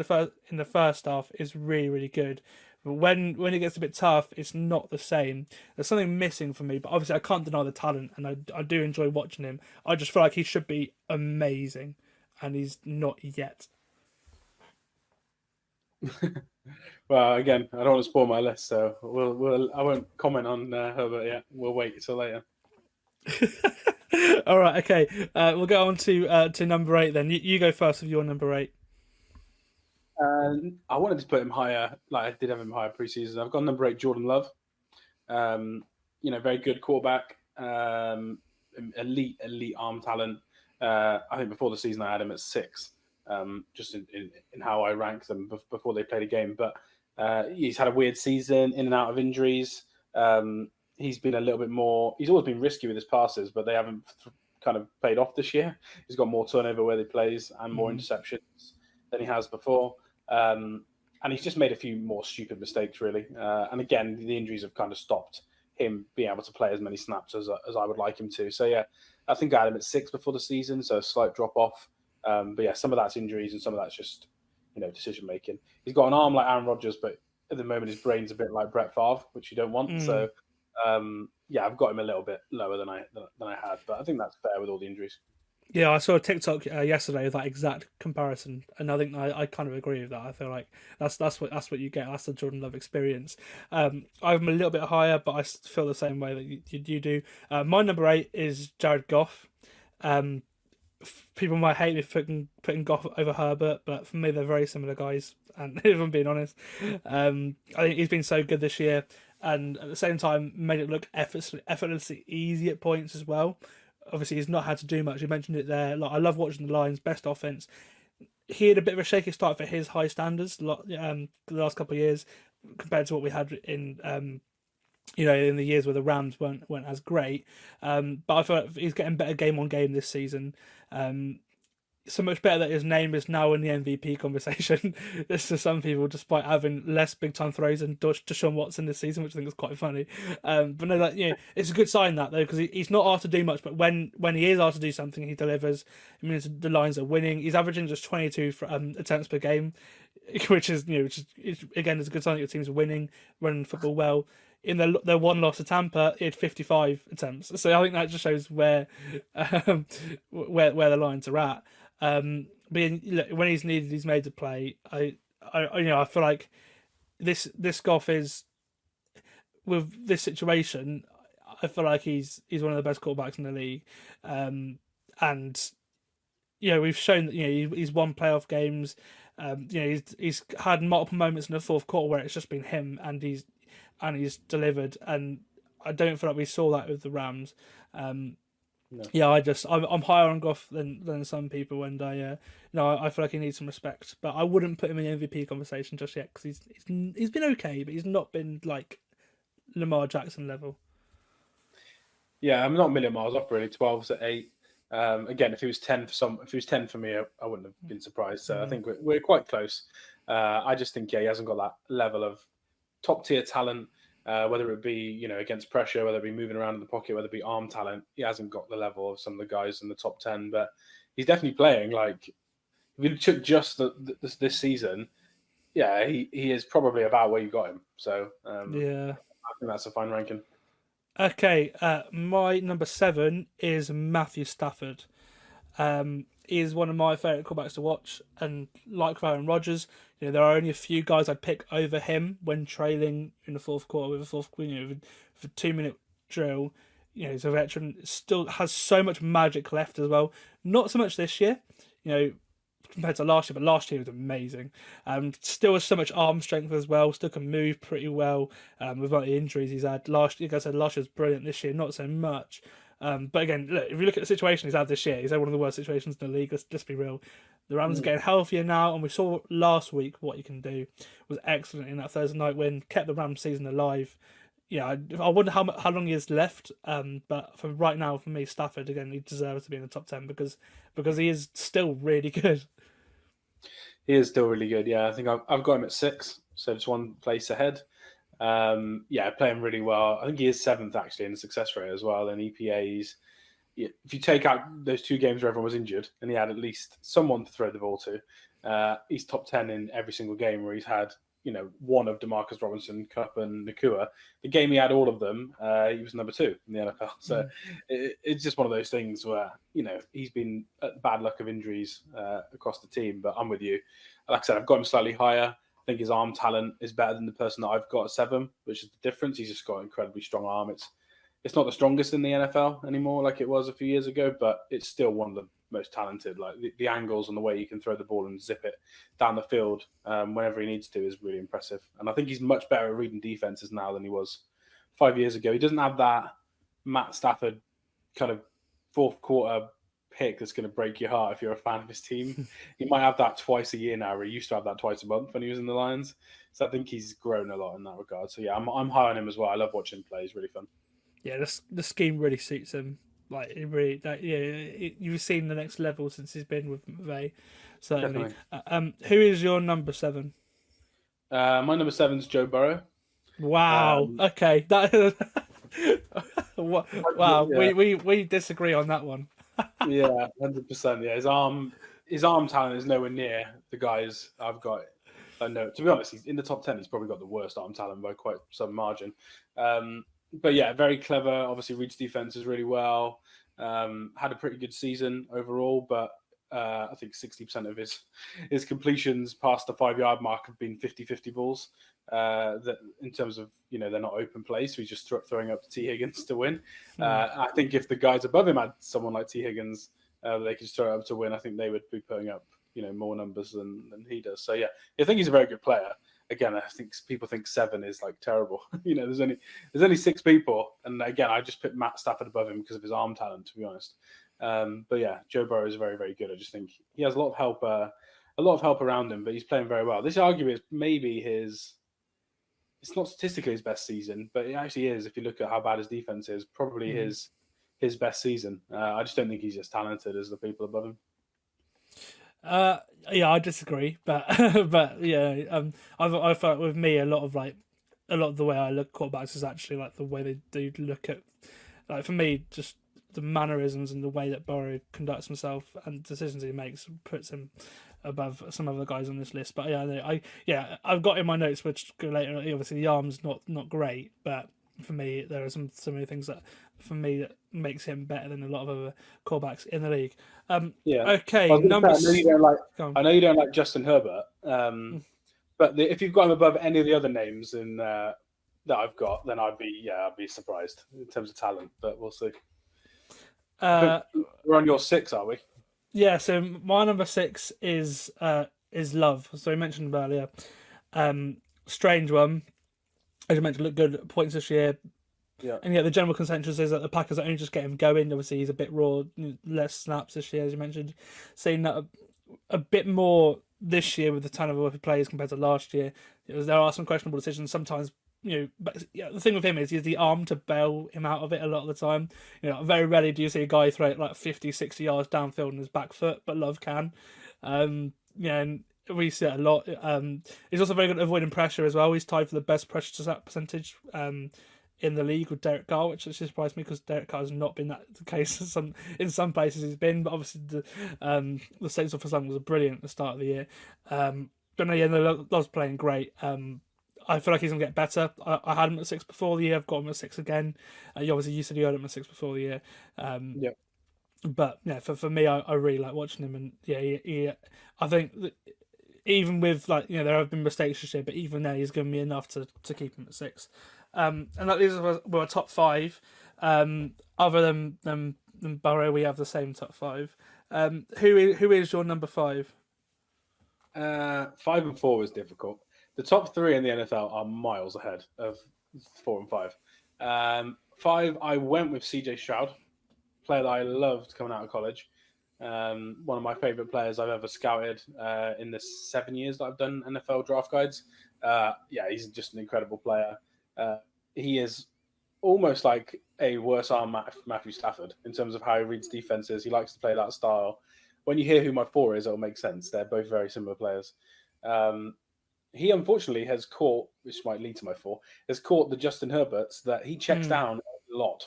S6: in the first half is really, really good. But when it gets a bit tough, it's not the same. There's something missing for me, but obviously I can't deny the talent, and I do enjoy watching him. I just feel like he should be amazing, and he's not yet.
S7: Well, again, I don't want to spoil my list, so I won't comment on Herbert yet. We'll wait until later.
S6: All right, okay. We'll go on to number 8 then. You go first with your number 8.
S7: I wanted to put him higher, like I did have him higher preseason. I've got number 8, Jordan Love. Very good quarterback, elite arm talent. I think before the season I had him at 6, just in how I ranked them before they played a game. But he's had a weird season, in and out of injuries. He's been a little bit more. He's always been risky with his passes, but they haven't kind of paid off this year. He's got more turnover where he plays and more interceptions than he has before. And he's just made a few more stupid mistakes, really. And again, the injuries have kind of stopped him being able to play as many snaps as I would like him to. So, yeah, I think I had him at 6 before the season, so a slight drop off. But, yeah, some of that's injuries and some of that's just, decision-making. He's got an arm like Aaron Rodgers, but at the moment his brain's a bit like Brett Favre, which you don't want. So, I've got him a little bit lower than I had. But I think that's fair with all the injuries.
S6: Yeah, I saw a TikTok yesterday of that exact comparison, and I think I kind of agree with that. I feel like that's what you get. That's the Jordan Love experience. I'm a little bit higher, but I feel the same way that you do. My number 8 is Jared Goff. People might hate me for putting Goff over Herbert, but for me they're very similar guys. And if I'm being honest, I think he's been so good this year, and at the same time made it look effortlessly easy at points as well. Obviously, he's not had to do much. You mentioned it there. I love watching the Lions' best offense. He had a bit of a shaky start for his high standards the last couple of years compared to what we had in in the years where the Rams weren't as great. But I feel like he's getting better game on game this season. So much better that his name is now in the MVP conversation. This to some people, despite having less big time throws than Deshaun Watson this season, which I think is quite funny. But no, it's a good sign that though, because he's not asked to do much, but when he is asked to do something, he delivers. I mean, the Lions are winning. He's averaging just 22 attempts per game, which is again is a good sign that your team's winning, running football well. In their one loss to Tampa, he had 55 attempts. So I think that just shows where the Lions are at. When he's needed, he's made the play. I feel like this Goff is, with this situation, I feel like he's one of the best quarterbacks in the league, and we've shown that he's won playoff games. He's had multiple moments in the fourth quarter where it's just been him, and he's delivered. And I don't feel like we saw that with the Rams. No. Yeah, I'm higher on Goff than some people, and I feel like he needs some respect. But I wouldn't put him in the MVP conversation just yet because he's been okay, but he's not been like Lamar Jackson level.
S7: Yeah, I'm not a million miles off really. 12's at 8. Again, if he was 10 for me, I wouldn't have been surprised. So I think we're quite close. I just think he hasn't got that level of top tier talent. Whether it be against pressure, whether it be moving around in the pocket, whether it be arm talent, he hasn't got the level of some of the guys in the top 10. But he's definitely playing. Like if you took just this season, yeah, he is probably about where you got him. So I think that's a fine ranking. Okay,
S6: my number 7 is Matthew Stafford. He is one of my favourite quarterbacks to watch, and like Aaron Rodgers, there are only a few guys I'd pick over him when trailing in the fourth quarter with a with a 2-minute drill. He's a veteran, still has so much magic left as well. Not so much this year. compared to last year, but last year was amazing. Still has so much arm strength as well. Still can move pretty well. With like the injuries he's had last year, like I said, last year was brilliant. This year, not so much. But again, look, if you look at the situation he's had this year, he's had one of the worst situations in the league. Let's be real. The Rams are getting healthier now, and we saw last week what he can do. Was excellent in that Thursday night win. Kept the Rams season alive. Yeah, I wonder how long he has left. But for right now, for me, Stafford again, he deserves to be in the top 10 because he is still really good.
S7: He is still really good. Yeah, I think I've got him at 6, so just one place ahead. Playing really well. I think he is 7th actually in the success rate as well. And EPAs, if you take out those 2 games where everyone was injured and he had at least someone to throw the ball to, he's top 10 in every single game where he's had, one of DeMarcus Robinson, Kupp, and Nakua. The game he had all of them, he was number 2 in the NFL. So it's just one of those things where, he's been at the bad luck of injuries across the team. But I'm with you. Like I said, I've got him slightly higher. I think his arm talent is better than the person that I've got at 7, which is the difference. He's just got an incredibly strong arm. It's not the strongest in the NFL anymore like it was a few years ago, but it's still one of the most talented. Like the angles and the way he can throw the ball and zip it down the field whenever he needs to is really impressive. And I think he's much better at reading defenses now than he was 5 years ago. He doesn't have that Matt Stafford kind of fourth quarter pick that's going to break your heart if you're a fan of his team. He might have that twice a year now, where he used to have that twice a month when he was in the Lions. So I think he's grown a lot in that regard. So yeah, I'm high on him as well. I love watching him play. He's really fun.
S6: Yeah, the scheme really suits him. Like it really, you've seen the next level since he's been with McVay. Certainly. Who is your number 7?
S7: My number 7 is Joe Burrow.
S6: Wow. Okay. Wow. Yeah. We disagree on that one.
S7: Yeah, 100%. Yeah, his arm talent is nowhere near the guys I've got. I know. To be honest, he's in the top 10. He's probably got the worst arm talent by quite some margin. But yeah, very clever. Obviously, reads defenses really well. Had a pretty good season overall, but I think 60% of his completions past the 5-yard mark have been 50-50 balls. That in terms of, they're not open plays, so he's just throwing up to T. Higgins to win. I think if the guys above him had someone like T. Higgins, they could just throw it up to win. I think they would be putting up, more numbers than he does. So yeah, I think he's a very good player. Again, I think people think 7 is like terrible. There's only 6 people, and again, I just put Matt Stafford above him because of his arm talent, to be honest. But yeah, Joe Burrow is very, very good. I just think he has a lot of help around him, but he's playing very well. This argument is maybe it's not statistically his best season, but it actually is. If you look at how bad his defense is, probably his best season. I just don't think he's as talented as the people above him.
S6: Yeah, I disagree, but yeah, I felt with me a lot of the way I look at quarterbacks is actually like the way they do look at, like for me, just the mannerisms and the way that Burrow conducts himself and decisions he makes puts him above some other guys on this list. But yeah, I've got in my notes which go later. Obviously, the arm's not great, but for me, there are so many things that for me that makes him better than a lot of other quarterbacks in the league.
S7: Yeah.
S6: Okay.
S7: I know you don't like Justin Herbert, but if you've got him above any of the other names in that I've got, then I'd be surprised in terms of talent. But we'll see. We're on your 6, are we?
S6: Yeah. So my number 6 is Love. So we mentioned him earlier. Strange one. As you mentioned, look good at points this year.
S7: Yeah.
S6: And the general consensus is that the Packers are only just getting him going. Obviously, he's a bit raw, less snaps this year, as you mentioned. Seeing that a bit more this year with the turnover of players compared to last year. There are some questionable decisions sometimes. But the thing with him is he has the arm to bail him out of it a lot of the time. Very rarely do you see a guy throw it like 50, 60 yards downfield on his back foot, but Love can. And we see it a lot. He's also very good at avoiding pressure as well. He's tied for the best pressure to snap percentage in the league with Derek Carr, which actually surprised me because Derek Carr has not been that the case in some places he's been. But obviously the Saints for some was brilliant at the start of the year. Love's playing great. I feel like he's going to get better. I had him at 6 before the year. I've got him at 6 again. You said you had him at 6 before the year.
S7: Yeah.
S6: But yeah, for me, I really like watching him, and yeah, I think that even with there have been mistakes this year, but even there, he's given me enough to keep him at 6. And that leaves us with a top 5. Other than and Burrow, we have the same top 5. Who is your number 5?
S7: 5 and 4 was difficult. The top 3 in the NFL are miles ahead of 4 and 5. 5, I went with CJ Stroud, player that I loved coming out of college. One of my favorite players I've ever scouted in the 7 years that I've done NFL draft guides. He's just an incredible player. He is almost like a worse arm Matthew Stafford in terms of how he reads defenses. He likes to play that style. When you hear who my 4 is, it'll make sense. They're both very similar players. He unfortunately has caught, which might lead to my 4, has caught the Justin Herberts that he checks down a lot.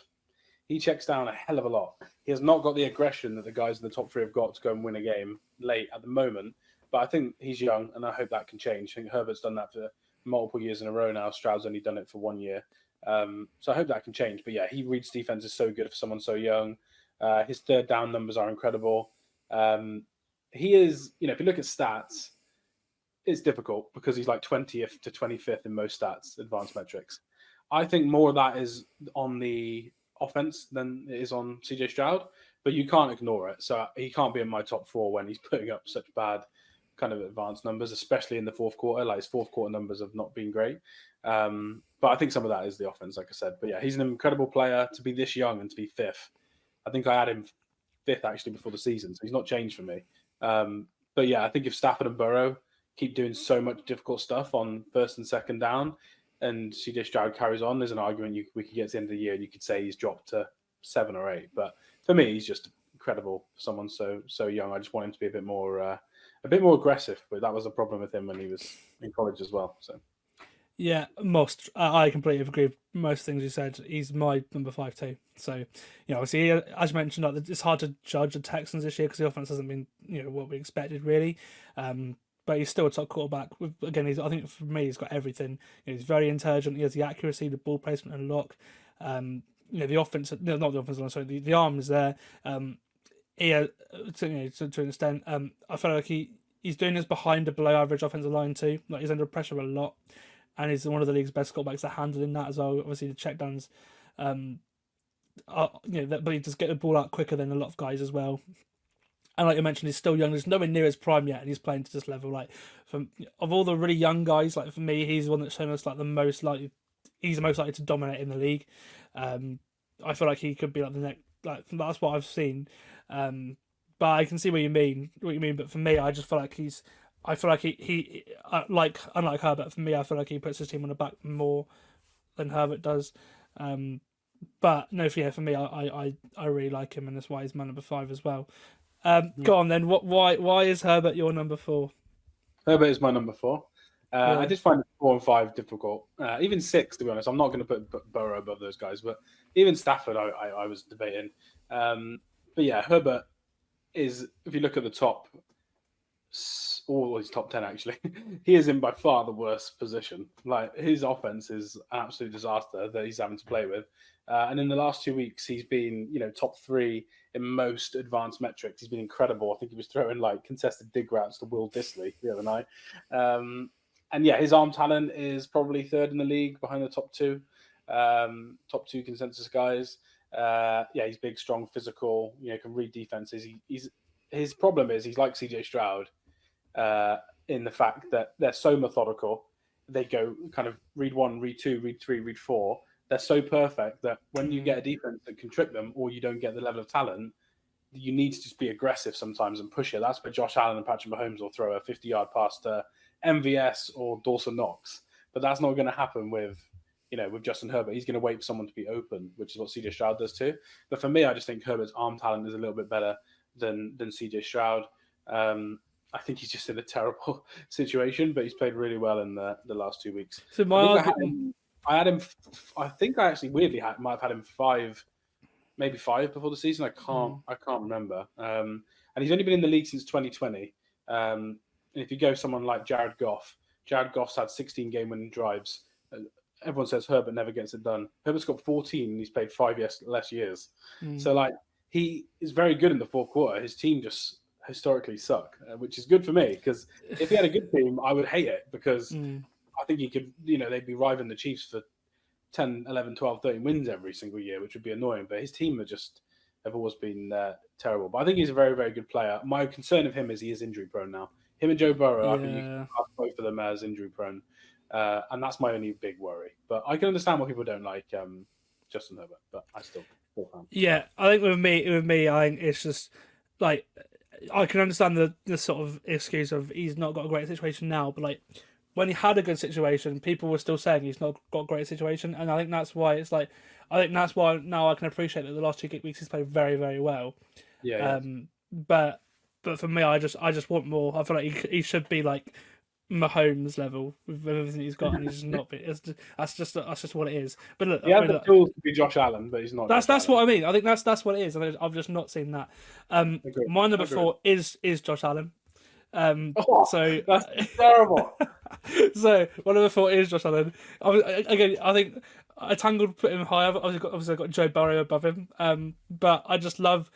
S7: He checks down a hell of a lot. He has not got the aggression that the guys in the top 3 have got to go and win a game late at the moment. But I think he's young, and I hope that can change. I think Herbert's done that for multiple years in a row now. Stroud's only done it for 1 year. So I hope that can change. But yeah, he reads defense is so good for someone so young. His third down numbers are incredible. He is, if you look at stats, it's difficult because he's like 20th to 25th in most stats, advanced metrics. I think more of that is on the offense than it is on CJ Stroud, but you can't ignore it. So he can't be in my top 4 when he's putting up such bad kind of advanced numbers, especially in the fourth quarter. Like his fourth quarter numbers have not been great. But I think some of that is the offense, like I said. But yeah, he's an incredible player to be this young and to be 5th. I think I had him 5th actually before the season, so he's not changed for me. But yeah, I think if Stafford and Burrow keep doing so much difficult stuff on first and second down, and CJ Stroud carries on, there's an argument we could get to the end of the year and you could say he's dropped to 7 or 8. But for me, he's just incredible for someone so young. I just want him to be a bit more aggressive. But that was a problem with him when he was in college as well. So
S6: yeah, I completely agree with most things you said. He's my number 5 too. So obviously, as you mentioned, it's hard to judge the Texans this year because the offense hasn't been what we expected really. But he's still a top quarterback. Again, I think for me, he's got everything. He's very intelligent. He has the accuracy, the ball placement, and lock. The offense, not the offense line, sorry, the arm is there. To an extent, I feel like he's doing this behind a below average offensive line too. Like he's under pressure a lot, and he's one of the league's best quarterbacks at handling that as well. Obviously, the checkdowns, but he does get the ball out quicker than a lot of guys as well. And like you mentioned, he's still young. He's nowhere near his prime yet, and he's playing to this level. Like, of all the really young guys, like for me, he's the one that's shown us like the most likely. He's the most likely to dominate in the league. I feel like he could be like the next. Like that's what I've seen. But I can see what you mean. But for me, I just feel like he's. I feel like he unlike Herbert. For me, I feel like he puts his team on the back more than Herbert does. But no, for me, I really like him, and that's why he's my number 5 as well. Go on then. Why is Herbert your number 4?
S7: Herbert is my number 4.
S6: Yeah.
S7: I did find 4 and 5 difficult. Even 6, to be honest. I'm not going to put Burrow above those guys, but even Stafford, I was debating. But yeah, Herbert is, if you look at the top, all his top 10 actually, he is in by far the worst position. Like his offense is an absolute disaster that he's having to play with. And in the last 2 weeks, he's been, top 3 in most advanced metrics. He's been incredible. I think he was throwing like contested dig routes to Will Dissly the other night. And yeah, his arm talent is probably 3rd in the league behind the top 2 consensus guys. He's big, strong, physical, can read defenses. His problem is he's like CJ Stroud in the fact that they're so methodical. They go kind of read 1, read 2, read 3, read 4. They're so perfect that when you get a defense that can trick them or you don't get the level of talent, you need to just be aggressive sometimes and push it. That's where Josh Allen and Patrick Mahomes will throw a 50-yard pass to MVS or Dawson Knox. But that's not going to happen with Justin Herbert. He's going to wait for someone to be open, which is what CJ Stroud does too. But for me, I just think Herbert's arm talent is a little bit better than CJ Stroud. I think he's just in a terrible situation, but he's played really well in the last 2 weeks.
S6: So
S7: I had him. I think I actually weirdly might have had him 5, maybe 5 before the season. I can't remember. And he's only been in the league since 2020. And if you go someone like Jared Goff's had 16 game-winning drives. Everyone says Herbert never gets it done. Herbert's got 14 and he's played 5 less years. So like he is very good in the fourth quarter. His team just historically suck, which is good for me because if he had a good team, I would hate it because I think he could, they'd be rivaling the Chiefs for 10, 11, 12, 13 wins every single year, which would be annoying. But his team are just have always been terrible. But I think he's a very, very good player. My concern of him is he is injury prone now. Him and Joe Burrow, I think you can class both of them as injury prone. And that's my only big worry. But I can understand why people don't like Justin Herbert, but I still fan.
S6: Yeah, I think with me, I think it's just like I can understand the sort of excuse of he's not got a great situation now, but like when he had a good situation, people were still saying he's not got a great situation, and I think that's why it's like I think that's why now I can appreciate that the last 2 weeks he's played very, very well.
S7: Yeah.
S6: But for me, I just want more. I feel like he should be like Mahomes level with everything he's got, and he's just not. That's just what it is. But look,
S7: he has the tools to be Josh Allen, but he's not.
S6: That's what I mean. I think that's what it is. I've just not seen that. My number 4 is Josh Allen. So
S7: that's terrible.
S6: So my number 4 is Josh Allen. I think I tangled put him higher. Obviously, I got Joe Burrow above him. But I just love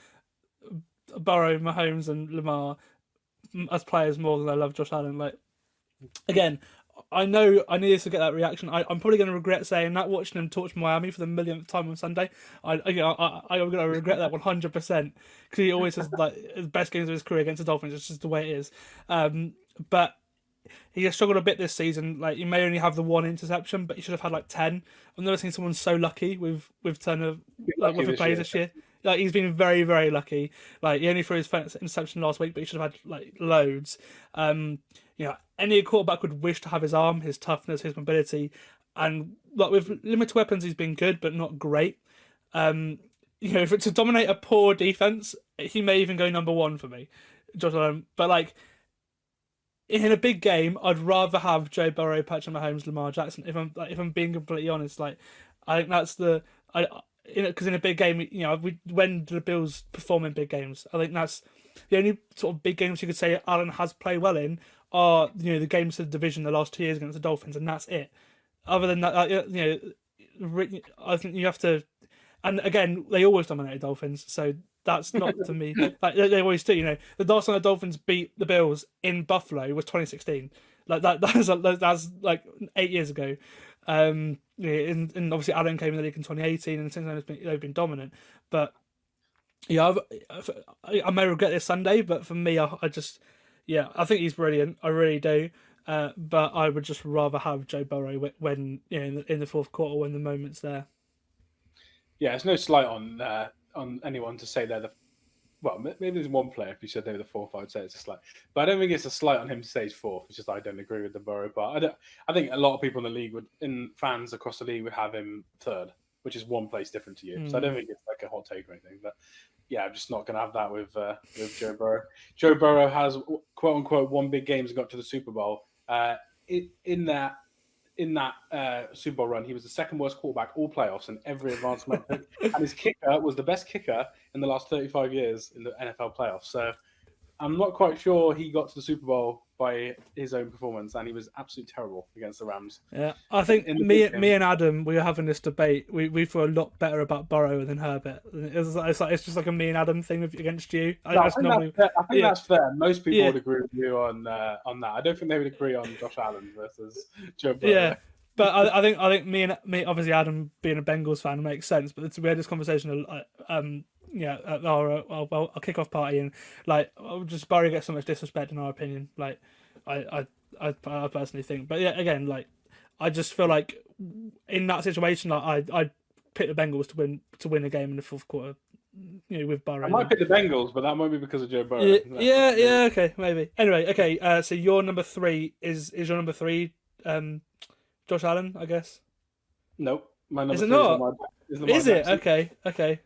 S6: Burrow, Mahomes, and Lamar as players more than I love Josh Allen. Like, again, I know I needed to get that reaction. I'm probably going to regret saying that, watching him torch Miami for the millionth time on Sunday. I'm going to regret that 100% because he always has like his best games of his career against the Dolphins. It's just the way it is. But he has struggled a bit this season. Like, he may only have the 1 interception, but he should have had like 10. I've never seen someone so lucky with Turner, like with the plays this year. Like, he's been very, very lucky. Like, he only threw his interception last week, but he should have had like loads. Any quarterback would wish to have his arm, his toughness, his mobility, and like with limited weapons, he's been good but not great. To dominate a poor defense, he may even go number 1 for me, Josh Allen. But like in a big game, I'd rather have Joe Burrow, Patrick Mahomes, Lamar Jackson. If I'm being completely honest, like I think that's because in a big game, when do the Bills perform in big games? I think that's the only sort of big games you could say Allen has played well in are the games of the division the last 2 years against the Dolphins, and that's it. Other than that, I think you have to. And again, they always dominated Dolphins, so that's not to me. Like they always do. The last time the Dolphins beat the Bills in Buffalo was 2016. Like that's like 8 years ago. And obviously Allen came in the league in 2018, and since then they've been dominant. But I may regret this Sunday, but for me, I think he's brilliant. I really do. But I would just rather have Joe Burrow when in the fourth quarter when the moment's there.
S7: Yeah, it's no slight on anyone to say they're the. Well, maybe there's one player if you said they were the 4th, I would say it's a slight. But I don't think it's a slight on him to say he's 4th. It's just I don't agree with the Burrow part. I think a lot of people in the league fans across the league would have him 3rd, which is 1 place different to you. So I don't think it's like a hot take or anything. But yeah, I'm just not going to have that with Joe Burrow. Joe Burrow has quote unquote won big games and got to the Super Bowl. In that Super Bowl run, he was the 2nd worst quarterback all playoffs and every advanced metric. And his kicker was the best kicker in the last 35 years in the NFL playoffs. So I'm not quite sure he got to the Super Bowl by his own performance, and he was absolutely terrible against the Rams.
S6: Yeah, I think me and Adam, we were having this debate. We feel a lot better about Burrow than Herbert. It's just like a me and Adam thing against you. I think
S7: that's fair. Most people would agree with you on that. I don't think they would agree on Josh Allen versus Joe Burrow.
S6: Yeah, but I think me obviously Adam being a Bengals fan makes sense. But we had this conversation at our kickoff party, and like just Burrow gets so much disrespect in our opinion. Like I personally think, but yeah, again, like I just feel like in that situation, like I'd pick the Bengals to win a game in the fourth quarter. With Burrow.
S7: I might pick the Bengals, but that might be because of Joe Burrow.
S6: Yeah, okay, maybe. Anyway, okay. So your number 3 is your number 3, Josh Allen, I guess.
S7: Nope, my number
S6: is it
S7: 3
S6: not?
S7: is Lamar
S6: is
S7: Jackson.
S6: it? Okay.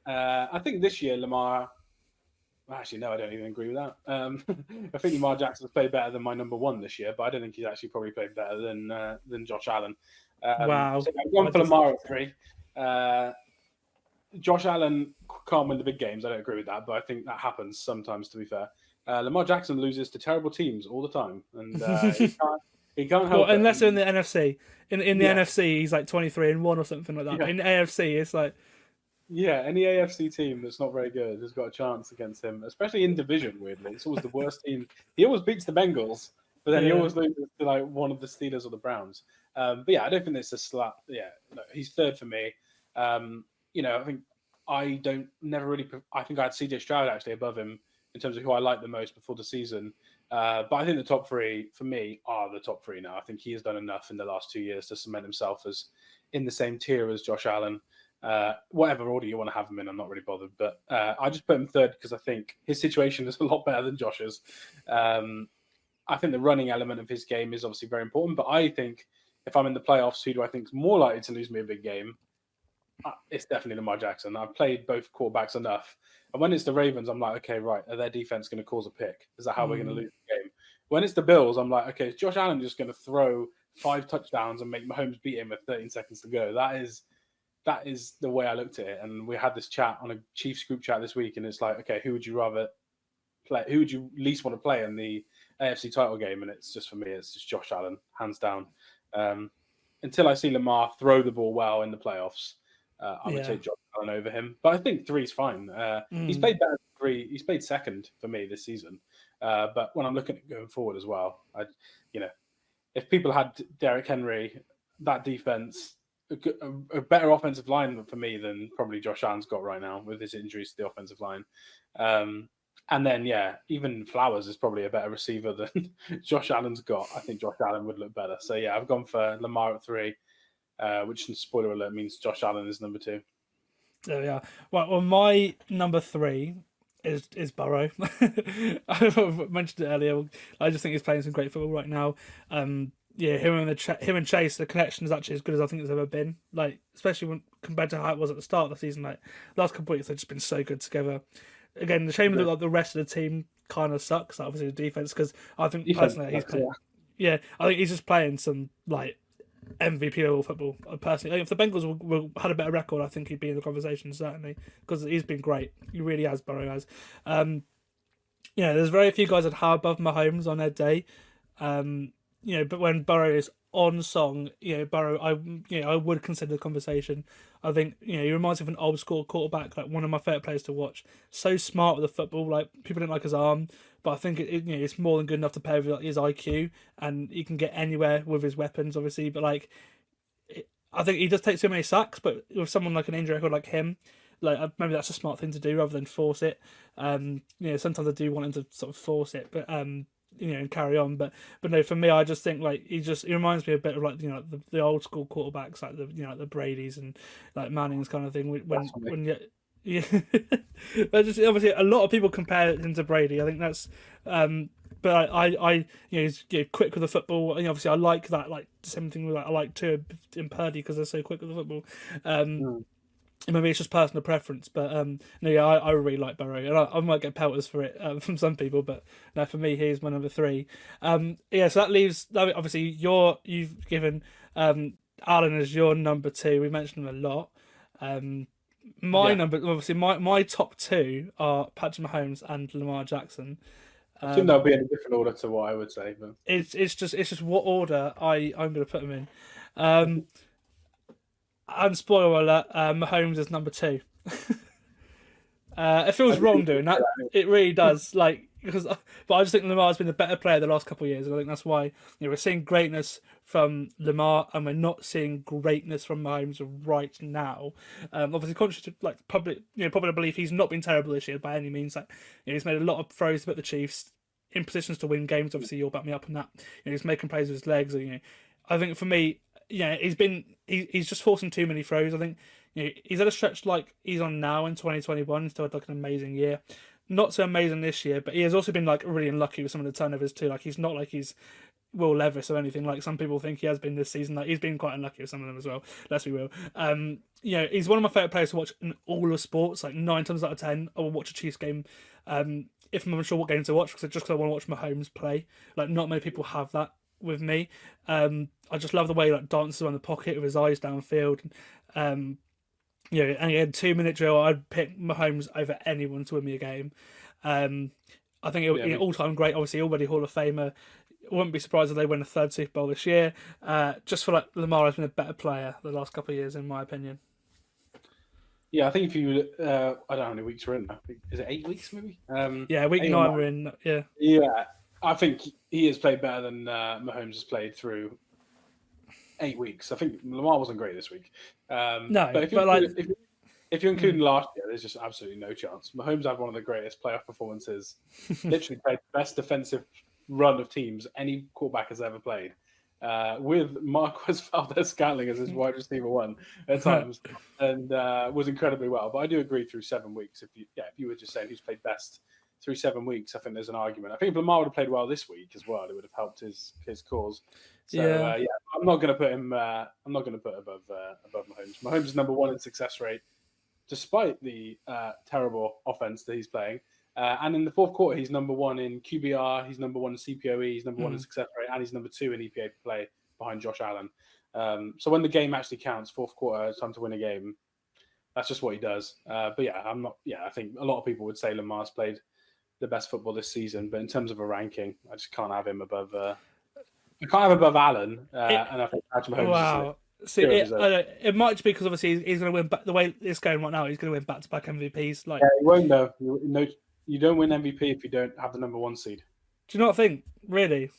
S7: I think this year Lamar. Actually, no, I don't even agree with that. I think Lamar Jackson's played better than my number 1 this year, but I don't think he's actually probably played better than Josh Allen.
S6: Wow.
S7: So I'm going for Lamar at 3. Josh Allen can't win the big games. I don't agree with that, but I think that happens sometimes, to be fair. Lamar Jackson loses to terrible teams all the time, and he can't help it.
S6: Unless they're in the NFC. In the NFC, he's like 23-1 or something like that.
S7: Yeah.
S6: But in the AFC, it's like...
S7: Yeah, any AFC team that's not very good has got a chance against him, especially in division, weirdly. It's always the worst team. He always beats the Bengals, but then he always loses to like one of the Steelers or the Browns. But yeah, I don't think it's a slap. Yeah, no, he's 3rd for me. I think I think I had CJ Stroud actually above him in terms of who I like the most before the season. But I think the top three for me are the top three now. I think he has done enough in the last 2 years to cement himself as in the same tier as Josh Allen. Whatever order you want to have him in, I'm not really bothered. But I just put him third because I think his situation is a lot better than Josh's. I think the running element of his game is obviously very important. But I think if I'm in the playoffs, who do I think is more likely to lose me a big game? It's definitely Lamar Jackson. I've played both quarterbacks enough. And when it's the Ravens, I'm like, okay, right, are their defense going to cause a pick? Is that how we're going to lose the game? When it's the Bills, I'm like, okay, is Josh Allen just going to throw 5 touchdowns and make Mahomes beat him with 13 seconds to go? That is the way I looked at it. And we had this chat on a Chiefs group chat this week, and it's like, okay, who would you rather play? Who would you least want to play in the AFC title game? And it's just, for me, it's just Josh Allen, hands down. Until I see Lamar throw the ball well in the playoffs, I would take Josh Allen over him. But I think 3 is fine. He's played better than 3. He's played second for me this season. But when I'm looking at going forward as well, if people had Derrick Henry, that defense, a better offensive line for me than probably Josh Allen's got right now with his injuries to the offensive line. And then, even Flowers is probably a better receiver than Josh Allen's got. I think Josh Allen would look better. So, I've gone for Lamar at 3, which, spoiler alert, means Josh Allen is number 2.
S6: There we are. Well, my number 3 is Burrow. I mentioned it earlier. I just think he's playing some great football right now. Him and Chase, the connection is actually as good as I think it's ever been. Like, especially when compared to how it was at the start of the season. Like, last couple of weeks, they've just been so good together. Again, the shame that the rest of the team kind of sucks. Like, obviously, the defense, because I think personally he's playing. Yeah, I think he's just playing some like MVP level football. Personally, if the Bengals had a better record, I think he'd be in the conversation certainly, because he's been great. He really has. Burrow has. There's very few guys that are above Mahomes on their day. But when Burrow is on song, Burrow, I would consider the conversation. I think, he reminds me of an old school quarterback, like one of my favorite players to watch. So smart with the football, like people didn't like his arm, but I think it's more than good enough to pair with his IQ, and he can get anywhere with his weapons, obviously. But I think he does take so many sacks, but with someone like an injury record like him, like maybe that's a smart thing to do rather than force it. Sometimes I do want him to sort of force it, but and carry on. But no, for me, I just think like he reminds me a bit of like the old school quarterbacks, like the Brady's and like Manning's kind of thing. But just obviously a lot of people compare him to Brady. I think that's but I he's quick with the football. And obviously I like that, like the same thing with I like Tua and Purdy because they're so quick with the football. Maybe it's just personal preference, but I really like Burrow, and I might get pelters for it from some people, but no, for me, here's my number 3. So that leaves, obviously, you've given Allen as your number 2. We mentioned him a lot. My top 2 are Patrick Mahomes and Lamar Jackson.
S7: I think they'll be in a different order to what I would say, but
S6: it's just what order I'm going to put them in. And spoiler alert, Mahomes is number 2. It feels wrong doing that. It really does. But I just think Lamar's been the better player the last couple of years, and I think that's why we're seeing greatness from Lamar, and we're not seeing greatness from Mahomes right now. Obviously, conscious to popular belief, he's not been terrible this year by any means. He's made a lot of throws to put the Chiefs in positions to win games. Obviously, you'll back me up on that. He's making plays with his legs. I think for me, he's just forcing too many throws. I think he's at a stretch like he's on now in 2021. He's still had like an amazing year. Not so amazing this year, but he has also been like really unlucky with some of the turnovers too. Like he's not like he's Will Levis or anything like some people think he has been this season. Like he's been quite unlucky with some of them as well. Let's be real. He's one of my favorite players to watch in all of sports. Like 9 times out of 10, I will watch a Chiefs game. If I'm unsure what game to watch, because I want to watch Mahomes play. Like not many people have that with me. I just love the way he dances around the pocket with his eyes downfield. And again, 2-minute drill, I'd pick Mahomes over anyone to win me a game. I think all-time great, obviously already Hall of Famer. I wouldn't be surprised if they win a 3rd Super Bowl this year. Just for Lamar has been a better player the last couple of years, in my opinion.
S7: Yeah, I think if you, I don't know how many weeks we're in now. Is it 8 weeks maybe?
S6: Week 9 we're in. Yeah.
S7: Yeah, I think he has played better than Mahomes has played through 8 weeks. I think Lamar wasn't great this week.
S6: No,
S7: if you're including last year, there's just absolutely no chance. Mahomes had one of the greatest playoff performances. Literally played the best defensive run of teams any quarterback has ever played. With Marquez Valdez-Scantling as his wide receiver one at times, and was incredibly well. But I do agree through 7 weeks. If you were just saying who's played best through 7 weeks, I think there's an argument. I think if Lamar would have played well this week as well, it would have helped his cause. So I'm not going to put him. I'm not going to put above Mahomes. Mahomes is number one in success rate, despite the terrible offense that he's playing. And in the fourth quarter, he's number one in QBR, he's number one in CPOE, he's number one in success rate, and he's number two in EPA per play behind Josh Allen. So when the game actually counts, fourth quarter, it's time to win a game. That's just what he does. But yeah, I'm not. Yeah, I think a lot of people would say Lamar's played the best football this season, but in terms of a ranking, I just can't have him above. I can't have above Allen, and I think Patrick Mahomes.
S6: Wow. See, it might just be because obviously he's going to win. The way it's going right now, he's going to win back-to-back MVPs. Like,
S7: yeah, he won't though. You don't win MVP if you don't have the number one seed.
S6: Do you not think? Really?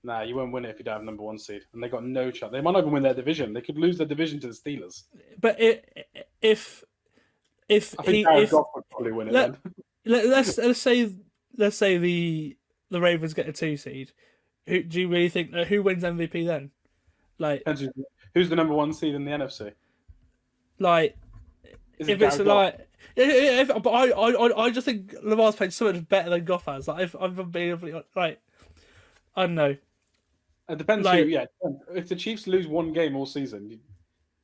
S7: Nah, you won't win it if you don't have number one seed, and they got no chance. They might not even win their division. They could lose their division to the Steelers.
S6: But if
S7: I think Jared Goff would probably win it. Then.
S6: Let's say the Ravens get a 2 seed. Do you really think who wins MVP then? Like,
S7: who's the number one seed in the NFC?
S6: Like, if it's like, but I just think Lamar's played so much better than Goff has. Like, I've been like, I don't know.
S7: It depends. Like, if the Chiefs lose one game all season,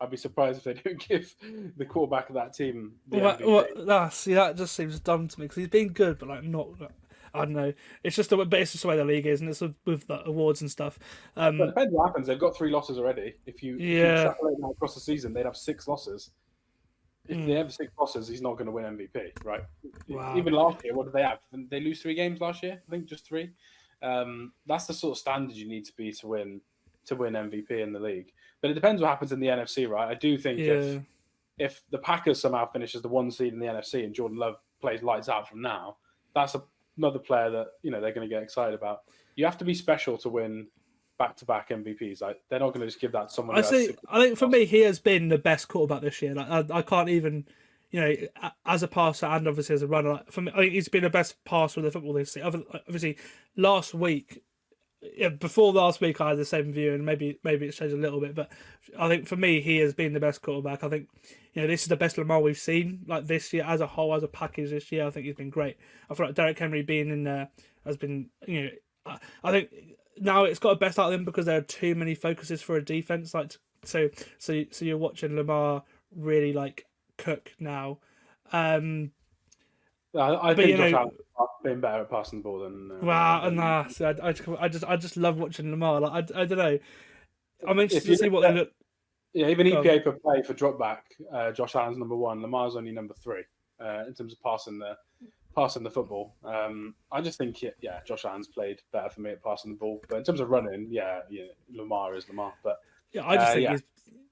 S7: I'd be surprised if they don't give the quarterback of that team the MVP.
S6: That just seems dumb to me because he's been good, but like not. I don't know. It's just the way the league is, and it's with the awards and stuff.
S7: But it depends what happens. They've got 3 losses already. If you extrapolate that across the season, they'd have 6 losses. If they have 6 losses, he's not going to win MVP, right?
S6: Wow.
S7: Even last year, what did they have? Did they lose 3 games last year? I think just 3. That's the sort of standard you need to be to win MVP in the league. But it depends what happens in the NFC, right? I do think if the Packers somehow finishes the 1 seed in the NFC and Jordan Love plays lights out from now, that's another player that they're going to get excited about. You have to be special to win back-to-back MVPs. Like, they're not going to just give that to someone. I
S6: think for me, he has been the best quarterback this year. Like, I can't even, as a passer and obviously as a runner. Like, for me, I think he's been the best passer of the football this year. Obviously, last week. Before last week, I had the same view, and maybe it's changed a little bit. But I think for me, he has been the best quarterback. I think this is the best Lamar we've seen like this year as a whole, as a package this year. I think he's been great. I feel like Derrick Henry being in there has been I think now it's got a best out of him because there are too many focuses for a defense. Like so you're watching Lamar really like cook now.
S7: I think Josh Allen's been better at passing the ball than. I just love watching Lamar. Like I don't know. I'm interested to see what they look. Yeah, even EPA per play for drop back, Josh Allen's number 1. Lamar's only number 3 in terms of passing the football. I just think Josh Allen's played better for me at passing the ball. But in terms of running, Lamar is Lamar. But
S6: I just think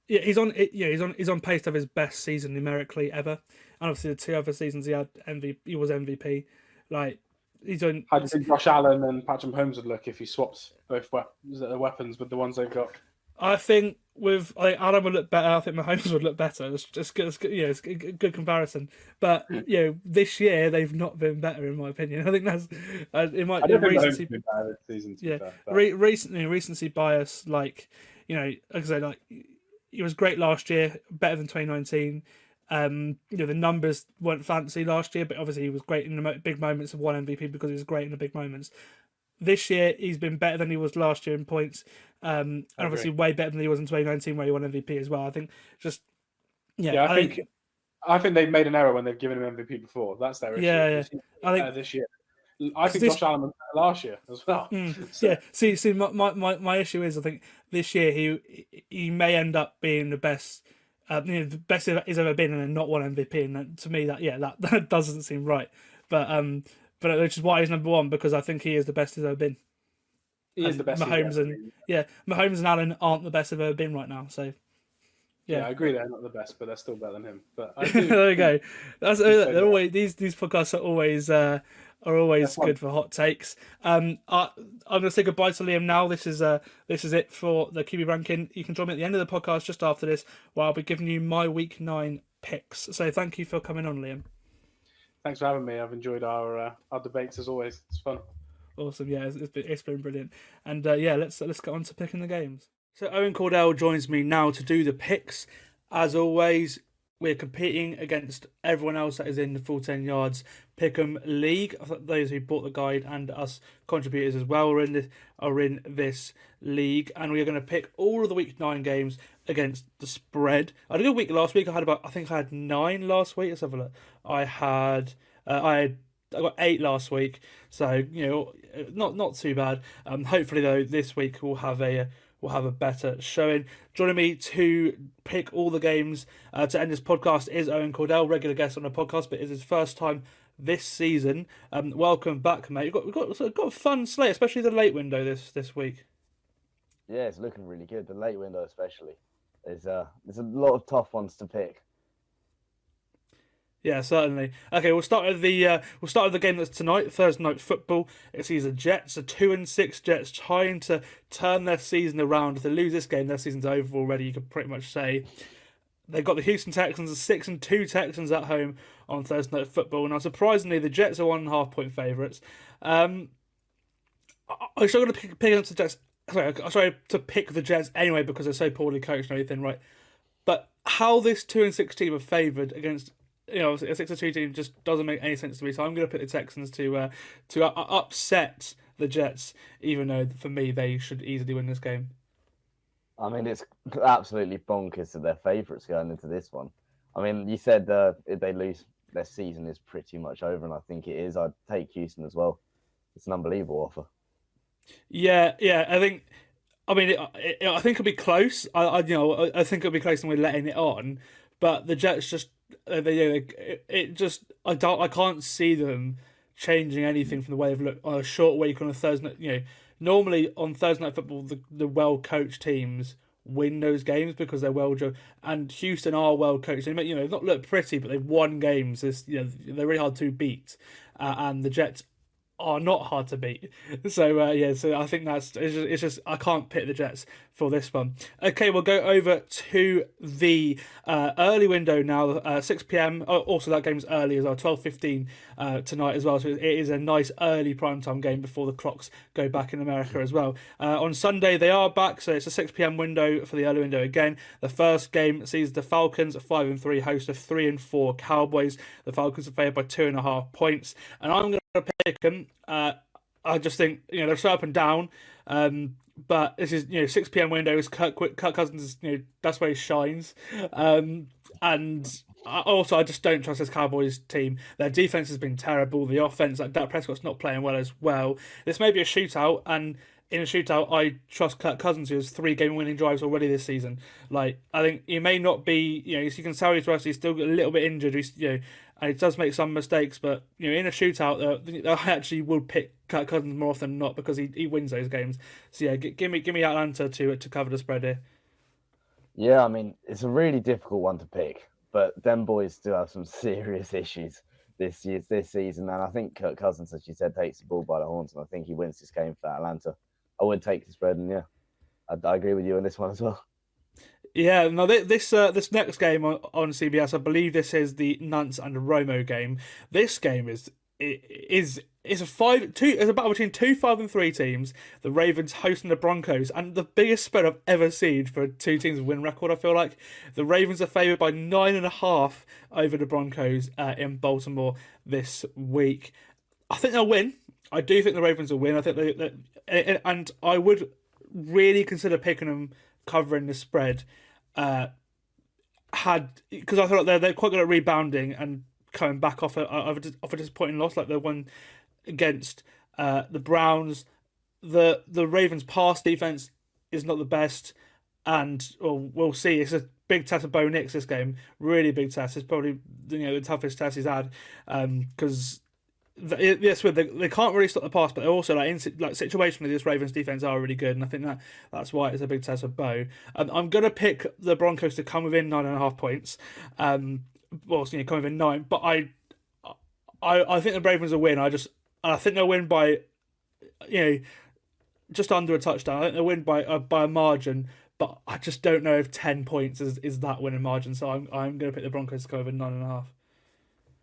S6: he's on pace to have his best season numerically ever. And obviously the 2 other seasons he was MVP. Like he's on.
S7: How do you think Josh Allen and Patrick Mahomes would look if he swaps both weapons with the ones they've got?
S6: I think Allen would look better. I think Mahomes would look better. It's just good. It's a good comparison. But this year they've not been better in my opinion. I think that's it might.
S7: I don't think Mahomes been better this season.
S6: Recency bias. Like like I said, like he was great last year, better than 2019. The numbers weren't fancy last year, but obviously he was great in the big moments of one MVP because he was great in the big moments. This year, he's been better than he was last year in points, and obviously way better than he was in 2019 where he won MVP as well. I think
S7: I think they've made an error when they've given him MVP before. That's their issue.
S6: I think
S7: this year. I think Josh Allen was better last year as well.
S6: See, my issue is I think this year he may end up being the best. The best he's ever been, and then not won MVP, and to me that doesn't seem right. But which is why he's number 1 because I think he is the best he's ever been.
S7: He is the best.
S6: Mahomes and Allen aren't the best they've ever been right now. So
S7: I agree they're not the best, but they're still better than him. But
S6: there we go. They're always these podcasts are always good for hot takes. I'm going to say goodbye to Liam now. This is it for the QB ranking. You can join me at the end of the podcast just after this, where I'll be giving you my week 9 picks. So thank you for coming on, Liam.
S7: Thanks for having me. I've enjoyed our debates as always. It's fun.
S6: Awesome, yeah, it's been brilliant. And let's get on to picking the games. So Owen Cawdell joins me now to do the picks. As always, we're competing against everyone else that is in the Full 10 Yards Pick'em League. Those who bought the guide and us contributors as well are in this league, and we are going to pick all of the Week 9 games against the spread. I did a week last week. I had 9 last week. Let's have a look. I got 8 last week, so not too bad. Hopefully though, this week we'll have a better showing. Joining me to pick all the games to end this podcast is Owen Cawdell, regular guest on the podcast, but it's his first time this season. Welcome back, mate. We've got a fun slate, especially the late window this week.
S2: Yeah, it's looking really good. The late window, especially. There's a lot of tough ones to pick.
S6: Yeah, certainly. Okay, we'll start with the game that's tonight, Thursday night football. It sees the Jets, the 2-6 Jets, trying to turn their season around. If they lose this game, their season's over already. You could pretty much say they've got the Houston Texans, the 6-2 Texans at home on Thursday night football. Now, surprisingly, the Jets are 1.5 point favourites. I'm still going to pick against the Jets. Sorry to pick the Jets anyway because they're so poorly coached and everything, right? But how this 2-6 team are favoured against a 6-2 team just doesn't make any sense to me. So I'm going to pick the Texans to upset the Jets, even though for me they should easily win this game.
S2: I mean, it's absolutely bonkers that they're favourites going into this one. I mean, you said if they lose, their season is pretty much over, and I think it is. I'd take Houston as well. It's an unbelievable offer. Yeah.
S6: I think it'll be close. I think it'll be close, and we're letting it on. But the Jets just, I can't see them changing anything from the way they've looked on a short week on a Thursday. Normally on Thursday night football, the well coached teams win those games because they're well drilled, and Houston are well coached. They may not look pretty, but they've won games. They're really hard to beat, and the Jets are not hard to beat. So so I think it's just I can't pick the Jets for this one. Okay, we'll go over to the early window now, 6 p.m. Also, that game's early as well, 12:15 tonight as well. So it is a nice early primetime game before the clocks go back in America as well. On Sunday they are back, so it's a 6 p.m. window for the early window again. The first game sees the Falcons at 5-3 host of 3-4 Cowboys. The Falcons are favored by 2.5 points, and I'm going to pick them. I just think they're so up and down, but this is 6 p.m. windows. Kirk Cousins is that's where he shines, and I just don't trust this Cowboys team. Their defense has been terrible. The offense, like Dak Prescott's not playing well as well. This may be a shootout, and in a shootout, I trust Kirk Cousins, who has 3 game-winning drives already this season. Like, I think he may not be, you can tell he's still a little bit injured. And he does make some mistakes, but in a shootout, I actually would pick Kirk Cousins more often than not because he wins those games. So yeah, give me Atlanta to cover the spread here.
S2: Yeah, I mean, it's a really difficult one to pick, but them boys do have some serious issues this season, and I think Kirk Cousins, as you said, takes the ball by the horns, and I think he wins this game for Atlanta. I would take the spread, and I agree with you on this one as well.
S6: Yeah, no, this next game on CBS, I believe this is the Nance and Romo game. This game is a 5-2. It's a battle between 2 5-3 teams. The Ravens hosting the Broncos, and the biggest spread I've ever seen for 2 teams with win record. I feel like the Ravens are favored by 9.5 over the Broncos in Baltimore this week. I think they'll win. I do think the Ravens will win. I think and I would really consider picking them covering the spread. Because I feel like they're quite good at rebounding and coming back off a disappointing loss, like the one against the Browns. The Ravens' pass defense is not the best, and we'll see. It's a big test of Bo Nix this game, really big test. It's probably the toughest test he's had because. They can't really stop the pass, but they're also situationally this Ravens defense are really good, and I think that's why it's a big test of Bo. I'm gonna pick the Broncos to come within 9.5 points. Come within 9, but I think the Ravens will win. I think they'll win by just under a touchdown. I think they'll win by a margin, but I just don't know if 10 points is that winning margin. So I'm going to pick the Broncos to cover 9.5.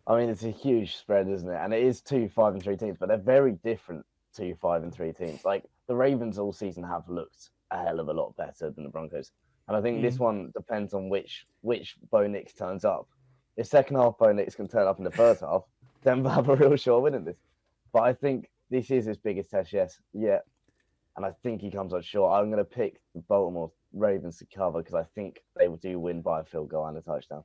S2: I mean, it's a huge spread, isn't it? And it is 2 5-3 teams, but they're very different 2 5-3 teams. Like the Ravens all season have looked a hell of a lot better than the Broncos, and I think this one depends on which Bo Nix turns up. If second half Bo Nix can turn up in the first half, then we'll have a real shot of winning this. But I think this is his biggest test yet, and I think he comes up short. I'm going to pick the Baltimore Ravens to cover because I think they do win by a field goal and a touchdown.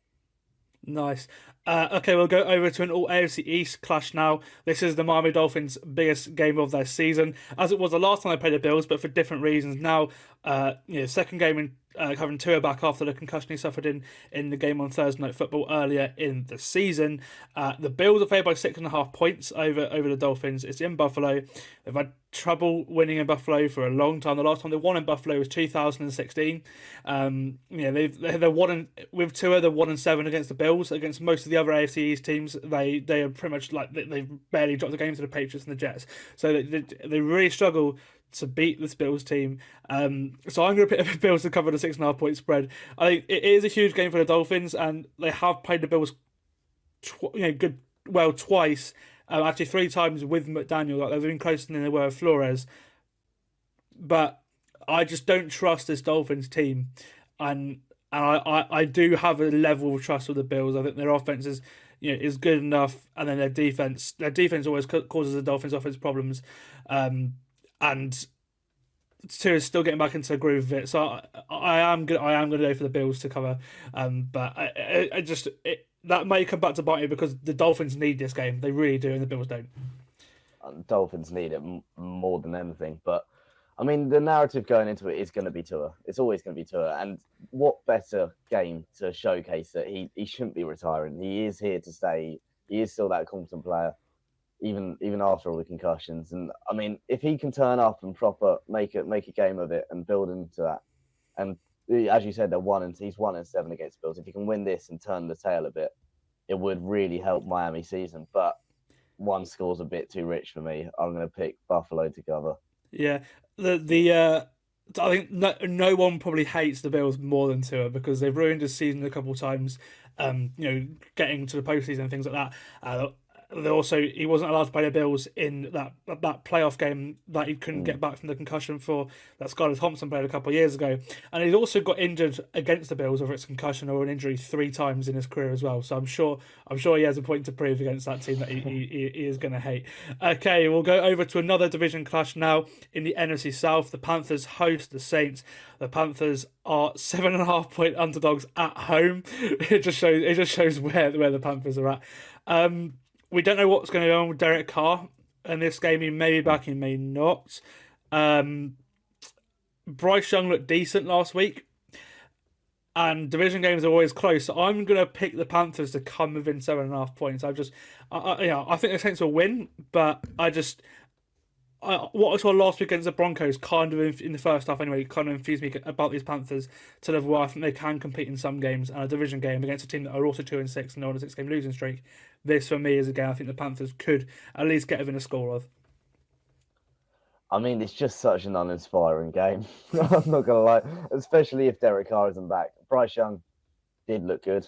S6: Nice. Okay, we'll go over to an all AFC East clash now. This is the Miami Dolphins' biggest game of their season, as it was the last time they played the Bills, but for different reasons. Now, second game in covering Tua back after the concussion he suffered in the game on Thursday Night Football earlier in the season. The Bills are favored by 6.5 points over the Dolphins. It's in Buffalo. They've had trouble winning in Buffalo for a long time. The last time they won in Buffalo was 2016. They're with Tua. They're 1-7 against the Bills. Against most of the other AFC East teams, they are pretty much like they've barely dropped the game to the Patriots and the Jets. So they really struggle to beat this Bills team. So I'm going to pick the Bills to cover the 6.5 point spread. I think it is a huge game for the Dolphins, and they have played the Bills twice. Actually 3 times with McDaniel. Like they've been closer than they were with Flores. But I just don't trust this Dolphins team. And I do have a level of trust with the Bills. I think their offense is good enough, and then their defense always causes the Dolphins' offense problems. And Tua's still getting back into the groove of it. So I am going to go for the Bills to cover. But that may come back to bite me because the Dolphins need this game. They really do, and the Bills don't.
S2: Dolphins need it more than anything. But, I mean, the narrative going into it is going to be Tua. It's always going to be Tua. And what better game to showcase that he shouldn't be retiring. He is here to stay. He is still that competent player, even after all the concussions. And, I mean, if he can turn up and proper make a game of it and build into that, and as you said, he's 1-7 against Bills. If he can win this and turn the tail a bit, it would really help Miami season. But one score's a bit too rich for me. I'm going to pick Buffalo to cover.
S6: Yeah, I think no one probably hates the Bills more than Tua because they've ruined his season a couple of times. Getting to the postseason and things like that. He wasn't allowed to play the Bills in that playoff game that he couldn't get back from the concussion for that Skylar Thompson played a couple of years ago, and he's also got injured against the Bills, whether it's concussion or an injury, 3 times in his career as well. So I'm sure he has a point to prove against that team that he is going to hate. Okay, we'll go over to another division clash now in the NFC South. The Panthers host the Saints. The Panthers are 7.5 point underdogs at home. It just shows where the Panthers are at. We don't know what's going to go on with Derek Carr in this game. He may be back, he may not. Bryce Young looked decent last week. And division games are always close. So I'm going to pick the Panthers to come within 7.5 points. I think the Saints will win, but what I saw last week against the Broncos kind of in the first half anyway kind of infused me about these Panthers to the level where I think they can compete in some games, and a division game against a team that are also 2-6 and they're on a 6-game losing streak. This for me is a game I think the Panthers could at least get within a score of.
S2: I mean, it's just such an uninspiring game. I'm not gonna lie, especially if Derek Carr isn't back. Bryce Young did look good.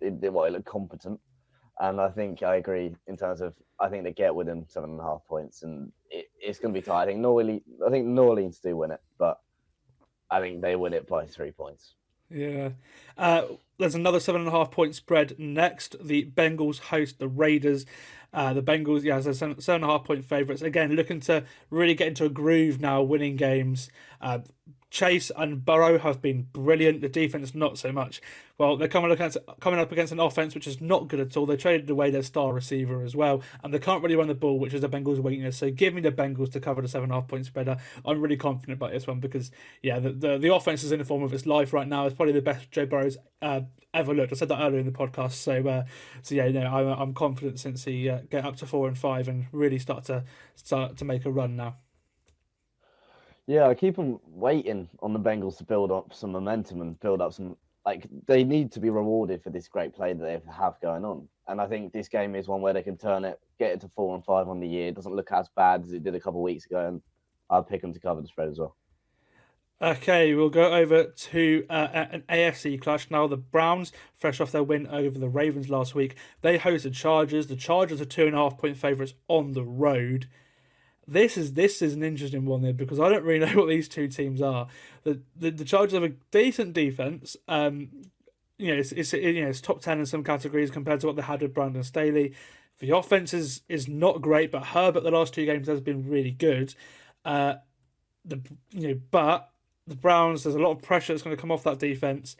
S2: He looked competent. And I think I agree in terms of I think they get within 7.5 points, and it's going to be tight. I think New Orleans do win it, but I think they win it by 3 points.
S6: Yeah. There's another 7.5 point spread next. The Bengals host the Raiders. The Bengals, as I said, 7.5 point favourites. Again, looking to really get into a groove now, winning games. Chase and Burrow have been brilliant. The defense, not so much. Well, they're coming up against an offense which is not good at all. They traded away their star receiver as well, and they can't really run the ball, which is the Bengals' weakness. So give me the Bengals to cover the 7.5 point spread. I'm really confident about this one because, the offense is in the form of its life right now. It's probably the best Joe Burrow's ever looked. I said that earlier in the podcast. I'm confident since he get up to 4-5 and really start to make a run now.
S2: Yeah, I keep on waiting on the Bengals to build up some momentum and build up some. They need to be rewarded for this great play that they have going on. And I think this game is one where they can turn it, get it to 4-5 on the year. It doesn't look as bad as it did a couple of weeks ago. And I'll pick them to cover the spread as well.
S6: Okay, we'll go over to an AFC clash now. The Browns, fresh off their win over the Ravens last week, they host the Chargers. The Chargers are 2.5-point favourites on the road. This is an interesting one there because I don't really know what these two teams are. The Chargers have a decent defense. It's top 10 in some categories compared to what they had with Brandon Staley. The offense is not great, but Herbert the last 2 games has been really good. But the Browns, there's a lot of pressure that's going to come off that defense,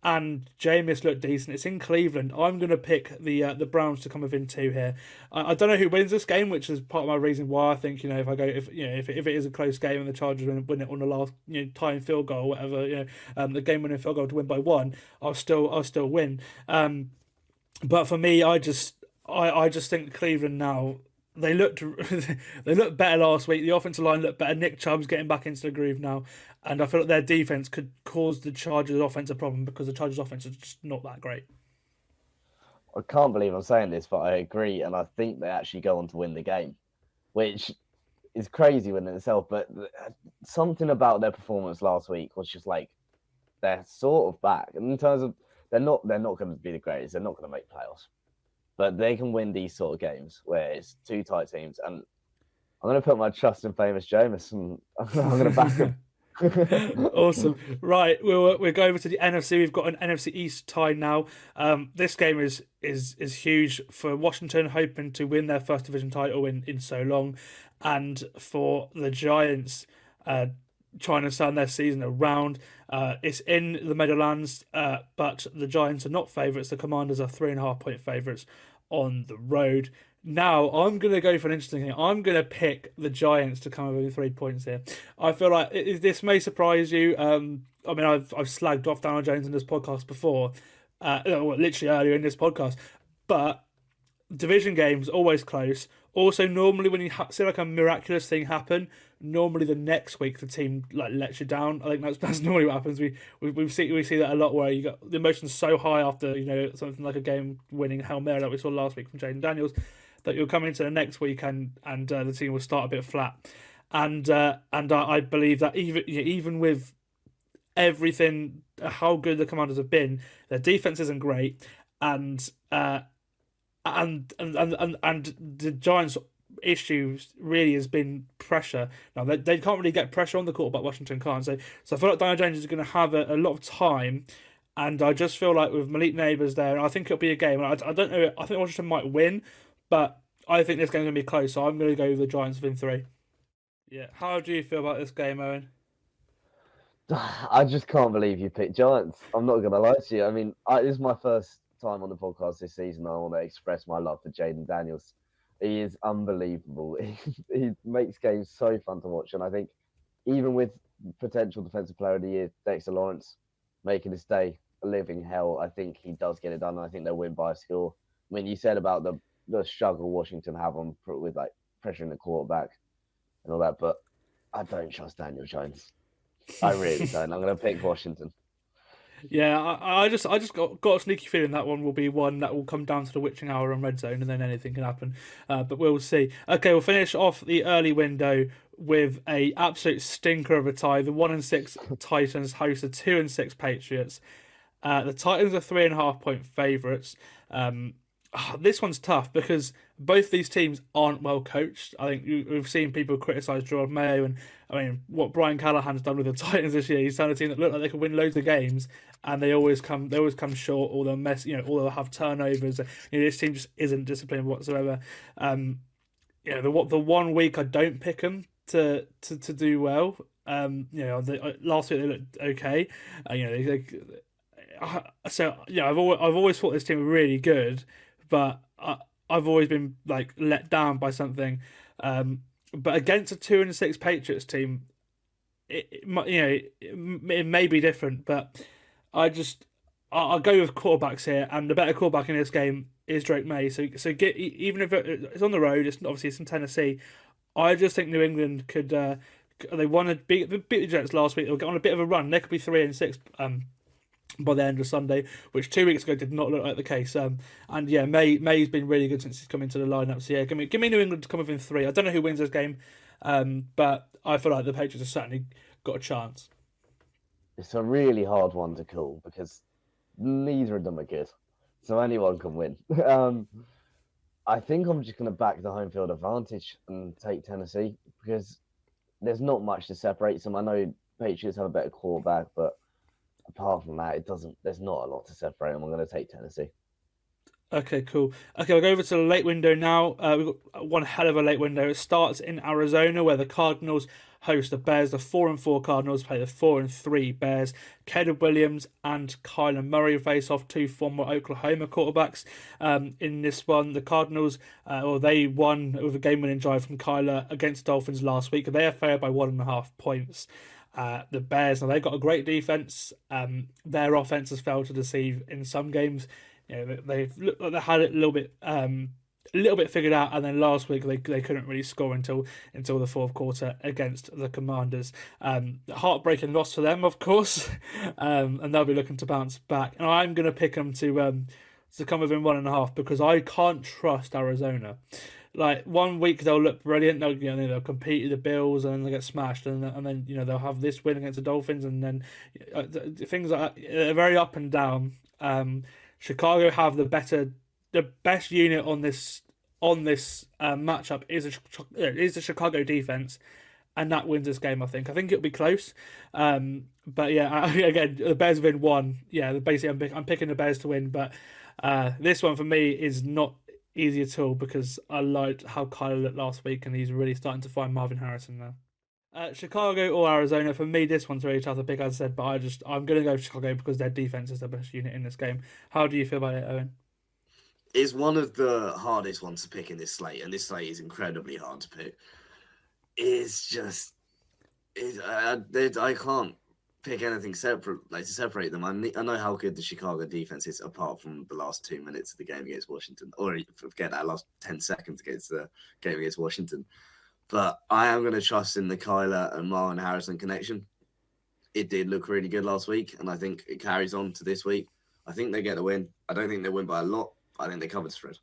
S6: and Jameis looked decent. It's in Cleveland. I'm going to pick the Browns to come within 2 here. I don't know who wins this game, which is part of my reason why I think if it is a close game and the Chargers win it on the last tying field goal or whatever, the game-winning field goal to win by 1, I'll still win. But for me, I just think Cleveland now. They looked better last week. The offensive line looked better. Nick Chubb's getting back into the groove now, and I feel like their defense could cause the Chargers' offense a problem because the Chargers' offense is just not that great.
S2: I can't believe I'm saying this, but I agree, and I think they actually go on to win the game, which is crazy in itself. But something about their performance last week was just like they're sort of back. And in terms of they're not going to be the greatest. They're not going to make playoffs. But they can win these sort of games where it's 2 tight teams. And I'm going to put my trust in famous Jameis and I'm going to back him.
S6: Awesome. Right, we'll go over to the NFC. We've got an NFC East tie now. This game is huge for Washington, hoping to win their first division title in so long. And for the Giants, trying to turn their season around. It's in the Meadowlands, but the Giants are not favourites. The Commanders are 3.5-point favourites on the road. Now, I'm going to go for an interesting thing. I'm going to pick the Giants to come over with 3 points here. I feel like this may surprise you. I've slagged off Daniel Jones in this podcast before, literally earlier in this podcast. But division games, always close. Also, normally when you see like a miraculous thing happen, normally the next week the team lets you down. I think that's normally what happens. We see that a lot where you got the emotions so high after something like a game-winning Hail Mary that we saw last week from Jaden Daniels that you'll come into the next week and the team will start a bit flat. And I believe that even with everything, how good the Commanders have been, their defense isn't great, and the Giants' issues really has been pressure. Now they can't really get pressure on the quarterback. Washington can't. So I feel like Daniel Jones is going to have a lot of time, and I just feel like with Malik Neighbors there, I think it'll be a game. I don't know. I think Washington might win, but I think this game's going to be close. So I'm going to go with the Giants within 3. Yeah. How do you feel about this game, Owen?
S2: I just can't believe you picked Giants. I'm not going to lie to you. I mean, this is my first time on the podcast this season. I want to express my love for Jaden Daniels. He is unbelievable. He makes games so fun to watch, and I think even with potential defensive player of the year Dexter Lawrence making this day a living hell, I think he does get it done, and I think they'll win by a score. I mean, you said about the struggle Washington have on with like pressuring the quarterback and all that, but I don't trust Daniel Jones. I really don't. I'm going to pick Washington.
S6: Yeah, I just got a sneaky feeling that one will be one that will come down to the witching hour on Red Zone, and then anything can happen. But we'll see. Okay, we'll finish off the early window with a absolute stinker of a tie. The 1-6 Titans host the 2-6 Patriots. The Titans are 3.5-point favourites. This one's tough because both these teams aren't well coached. I think we've seen people criticise Jordan Mayo, and I mean what Brian Callahan's done with the Titans this year. He's done a team that looked like they could win loads of games, and they always come short, or they'll or they'll have turnovers. This team just isn't disciplined whatsoever. The 1 week I don't pick them to do well. Last week they looked okay. I've always thought this team were really good, but I've always been let down by something. But against a 2-6 Patriots team, it may be different. But I'll go with quarterbacks here, and the better quarterback in this game is Drake May. So even if it's on the road, it's in Tennessee. I just think New England could. They won beat the Jets last week. They'll get on a bit of a run. They could be 3-6. By the end of Sunday, which 2 weeks ago did not look like the case. May's been really good since he's come into the lineup. So yeah, give me New England to come within 3. I don't know who wins this game, but I feel like the Patriots have certainly got a chance.
S2: It's a really hard one to call because neither of them are good, so anyone can win. I think I'm just going to back the home field advantage and take Tennessee because there's not much to separate them. I know Patriots have a better quarterback, but apart from that, there's not a lot to separate them. I'm going to take Tennessee.
S6: Okay, cool. Okay, we'll go over to the late window now. We've got one hell of a late window. It starts in Arizona, where the Cardinals host the Bears. The 4-4 Cardinals play the 4-3 Bears. Caleb Williams and Kyler Murray face off, two former Oklahoma quarterbacks. In this one, the Cardinals, they won with a game-winning drive from Kyler against Dolphins last week. They are favored by 1.5 points. The Bears, now they've got a great defense. Their offense has failed to deceive in some games. They've looked like they had it a little bit figured out, and then last week they couldn't really score until the fourth quarter against the Commanders. Heartbreaking loss for them, of course, and they'll be looking to bounce back. And I'm going to pick them to come within 1.5 because I can't trust Arizona. Like 1 week they'll look brilliant, they'll compete with the Bills and then they get smashed, and then they'll have this win against the Dolphins, and then things like that. They're very up and down. Chicago have the best unit on this matchup is the Chicago defense, and that wins this game. I think it'll be close, but yeah, again the Bears win one. Yeah, basically I'm picking the Bears to win, but this one for me is not easy at all because I liked how Kyler looked last week, and he's really starting to find Marvin Harrison now. Chicago or Arizona, for me this one's really tough to pick, as I said, but I'm going to go Chicago because their defense is the best unit in this game. How do you feel about it, Owen?
S8: It's one of the hardest ones to pick in this slate, and this slate is incredibly hard to pick. I can't pick anything separate, like to separate them. I know how good the Chicago defense is, apart from the last 2 minutes of the game against Washington, or forget that last 10 seconds against the game against Washington. But I am going to trust in the Kyler and Marvin Harrison connection. It did look really good last week, and I think it carries on to this week. I think they get a win. I don't think they win by a lot. I think they cover the spread.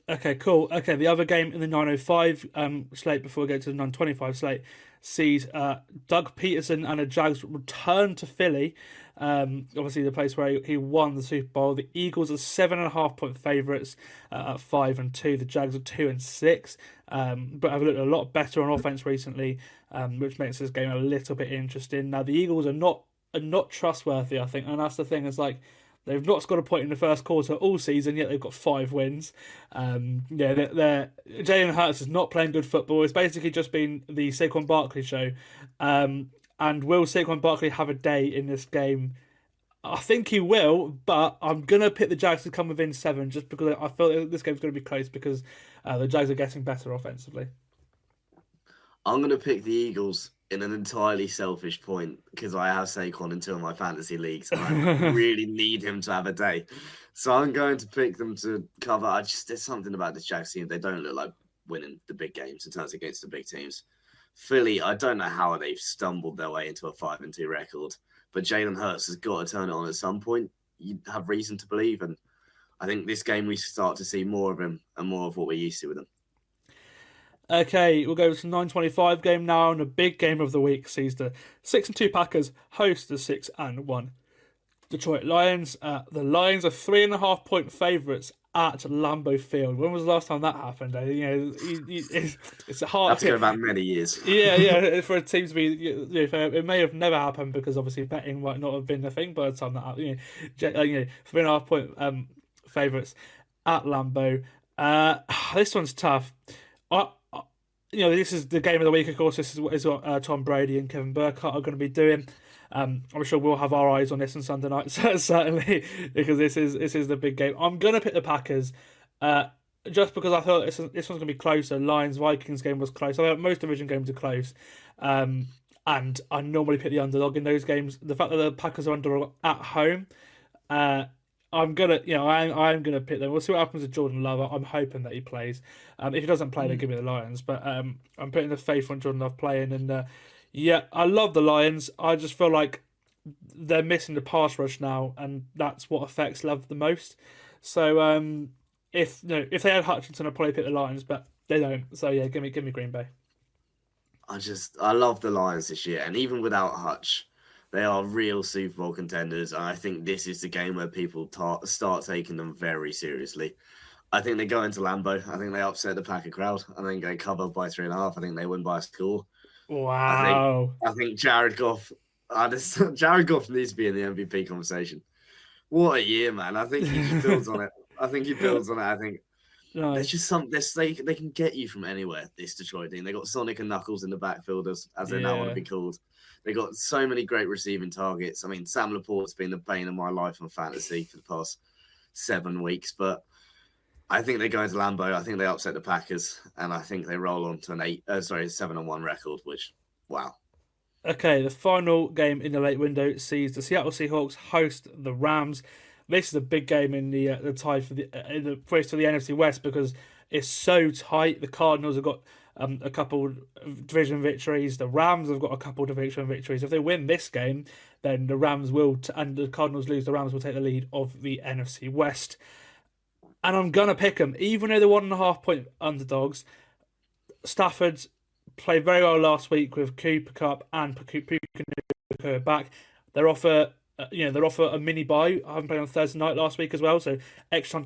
S6: Okay, cool. Okay, the other game in the 9:05 slate before we go to the 9:25 slate sees Doug Peterson and the Jags return to Philly. Obviously, the place where he won the Super Bowl. The Eagles are 7.5 point favourites at 5-2. The Jags are 2-6, but have looked a lot better on offense recently, which makes this game a little bit interesting. Now, the Eagles are not trustworthy, I think, and that's the thing. Is like they've not scored a point in the first quarter all season, yet they've got 5 wins. Jalen Hurts is not playing good football. It's basically just been the Saquon Barkley show. And will Saquon Barkley have a day in this game? I think he will, but I'm going to pick the Jags to come within 7 just because I feel this game's going to be close because the Jags are getting better offensively.
S8: I'm going to pick the Eagles in an entirely selfish point because I have Saquon in 2 of my fantasy leagues and I really need him to have a day. So I'm going to pick them to cover. There's something about this Jags team. They don't look like winning the big games in terms against the big teams. Philly, I don't know how they've stumbled their way into a 5-2 record, but Jalen Hurts has got to turn it on at some point. You have reason to believe, and I think this game we start to see more of him and more of what we're used to with him.
S6: Okay, we'll go to the 9:25 game now, and the big game of the week sees the 6-2 Packers host the 6-1 Detroit Lions. The Lions are 3.5 point favourites at Lambeau Field. When was the last time that happened? It's a hard.
S8: That's going back many years.
S6: Yeah. For a team to be, it may have never happened because obviously betting might not have been the thing by the time that happened. 3.5 point favourites at Lambeau. This one's tough. This is the game of the week. Of course, this is what Tom Brady and Kevin Burkhardt are going to be doing. I'm sure we'll have our eyes on this on Sunday night, certainly, because this is the big game. I'm going to pick the Packers, just because I thought this one's going to be closer. Lions-Vikings game was close. I thought most division games are close, and I normally pick the underdog in those games. The fact that the Packers are underdog at home, I'm gonna pick them. We'll see what happens with Jordan Love. I'm hoping that he plays. If he doesn't play, then give me the Lions. But I'm putting the faith on Jordan Love playing, and I love the Lions. I just feel like they're missing the pass rush now, and that's what affects Love the most. So if they had Hutchinson, I'd probably pick the Lions, but they don't. So yeah, give me Green Bay.
S8: I love the Lions this year, and even without Hutch, They are real Super Bowl contenders, and I think this is the game where people start taking them very seriously. I think they go into Lambeau. I think they upset the Packer crowd. I think they cover by 3.5. I think they win by a score.
S6: Wow.
S8: I think Jared Goff. Jared Goff needs to be in the MVP conversation. What a year, man! I think he just builds on it. I think
S6: Nice.
S8: there's just they can get you from anywhere. This Detroit team. They got Sonic and Knuckles in the backfield as they now want to be called. They got so many great receiving targets. I mean, Sam Laporte's been the bane of my life on fantasy for the past 7 weeks, but I think they go into Lambeau. I think they upset the Packers, and I think they roll on to an 7-1 record. Which, wow.
S6: Okay, the final game in the late window sees the Seattle Seahawks host the Rams. This is a big game in the tie for the race to the NFC West because it's so tight. The Cardinals have got a couple of division victories. The Rams have got a couple of division victories. If they win this game, then the Rams will, and the Cardinals lose, the Rams will take the lead of the NFC West. And I'm going to pick them, even though they're 1.5 point underdogs. Stafford played very well last week with Cooper Kupp and Puka back. They're off a mini bye. I haven't played on Thursday night last week as well, so extra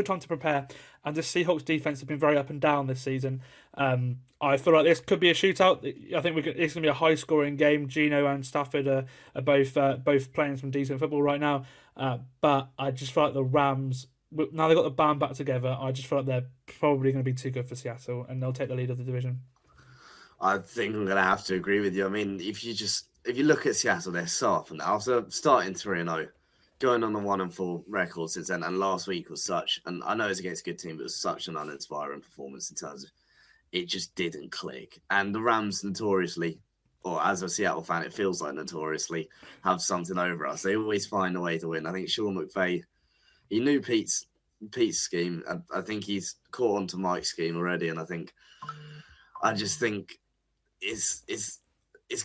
S6: time to prepare. And the Seahawks defense have been very up and down this season. I feel like this could be a shootout. I think it's going to be a high scoring game. Geno and Stafford are both playing some decent football right now. But I just feel like the Rams, now they've got the band back together, I just feel like they're probably going to be too good for Seattle, and they'll take the lead of the division.
S8: I think I'm going to have to agree with you. I mean, if you look at Seattle, they're so up, and after starting 3-0, going on a 1-4 record since then, and last week was such, and I know it's against a good team, but it was such an uninspiring performance in terms of it just didn't click. And the Rams notoriously, or as a Seattle fan, it feels like notoriously, have something over us. They always find a way to win. I think Sean McVay, he knew Pete's scheme. I think he's caught on to Mike's scheme already, and I just think it's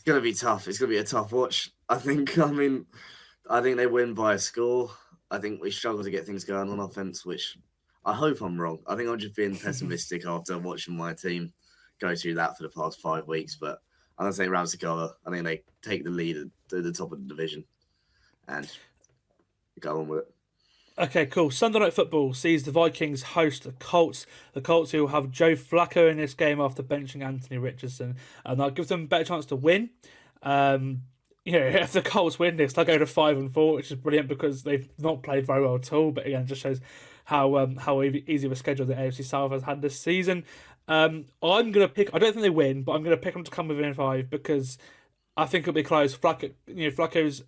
S8: going to be tough. It's going to be a tough watch. I think they win by a score. I think we struggle to get things going on offense, which I hope I'm wrong. I think I'm just being pessimistic after watching my team go through that for the past 5 weeks. But I'm going to say Rams to cover. I think they take the lead to the top of the division and go on with it.
S6: Okay, cool. Sunday Night Football sees the Vikings host the Colts. The Colts who will have Joe Flacco in this game after benching Anthony Richardson. And that'll give them a better chance to win. If the Colts win this, they'll go to 5-4, which is brilliant because they've not played very well at all. But again, it just shows how easy of a schedule the AFC South has had this season. I'm going to pick, I don't think they win, but I'm going to pick them to come within 5 because I think it'll be close. Flacco's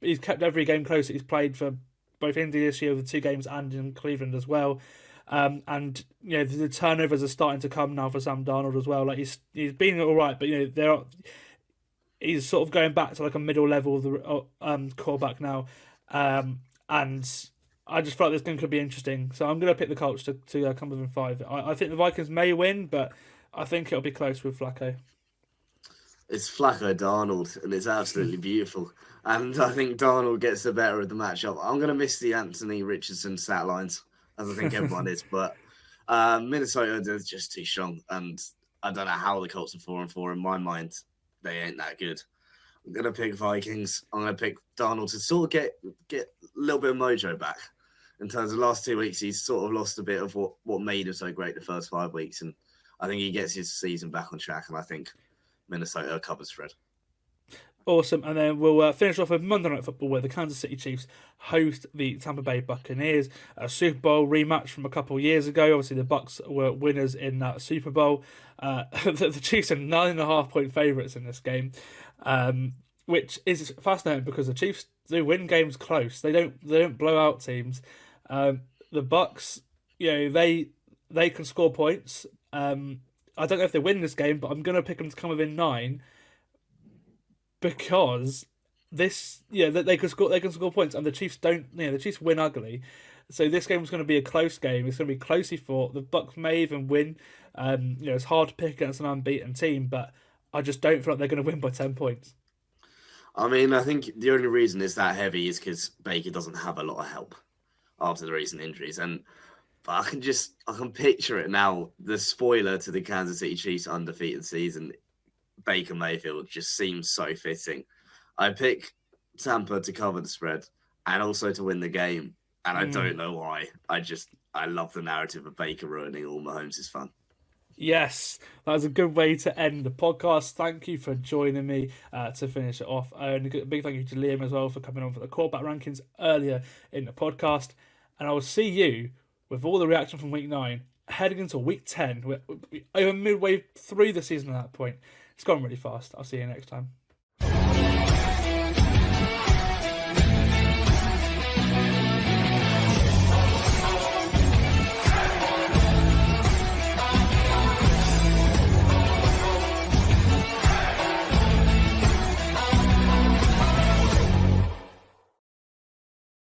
S6: he's kept every game close that he's played for both Indy this year, the 2 games, and in Cleveland as well. And the turnovers are starting to come now for Sam Darnold as well. Like he's been all right, but he's sort of going back to like a middle level of the quarterback now. And I just felt this game could be interesting, so I'm going to pick the Colts to come within 5. I think the Vikings may win, but I think it'll be close with Flacco.
S8: It's Flacco Darnold, and it's absolutely beautiful. And I think Darnold gets the better of the matchup. I'm going to miss the Anthony Richardson stat lines, as I think everyone is. But Minnesota is just too strong. And I don't know how the Colts are 4-4. In my mind, they ain't that good. I'm going to pick Vikings. I'm going to pick Darnold to sort of get a little bit of mojo back. In terms of the last 2 weeks, he's sort of lost a bit of what made him so great the first 5 weeks. And I think he gets his season back on track. And I think Minnesota covers spread.
S6: Awesome. And then we'll finish off with Monday Night Football, where the Kansas City Chiefs host the Tampa Bay Buccaneers. A Super Bowl rematch from a couple of years ago. Obviously, the Bucs were winners in that Super Bowl. The Chiefs are 9.5 point favourites in this game, which is fascinating because the Chiefs do win games close. They don't blow out teams. The Bucs, they can score points. I don't know if they win this game, but I'm going to pick them to come within 9 because they can score points, and the Chiefs don't. The Chiefs win ugly, so this game is going to be a close game. It's going to be closely fought. The Bucs may even win. It's hard to pick against an unbeaten team, but I just don't feel like they're going to win by 10 points.
S8: I mean, I think the only reason it's that heavy is because Baker doesn't have a lot of help after the recent injuries, but I can picture it now. The spoiler to the Kansas City Chiefs undefeated season, Baker Mayfield, just seems so fitting. I pick Tampa to cover the spread and also to win the game. And I don't know why. I love the narrative of Baker ruining all Mahomes' fun.
S6: Yes, that was a good way to end the podcast. Thank you for joining me to finish it off. And a big thank you to Liam as well for coming on for the quarterback rankings earlier in the podcast. And I will see you with all the reaction from week 9 heading into week 10. We're over midway through the season at that point. It's gone really fast. I'll see you next time.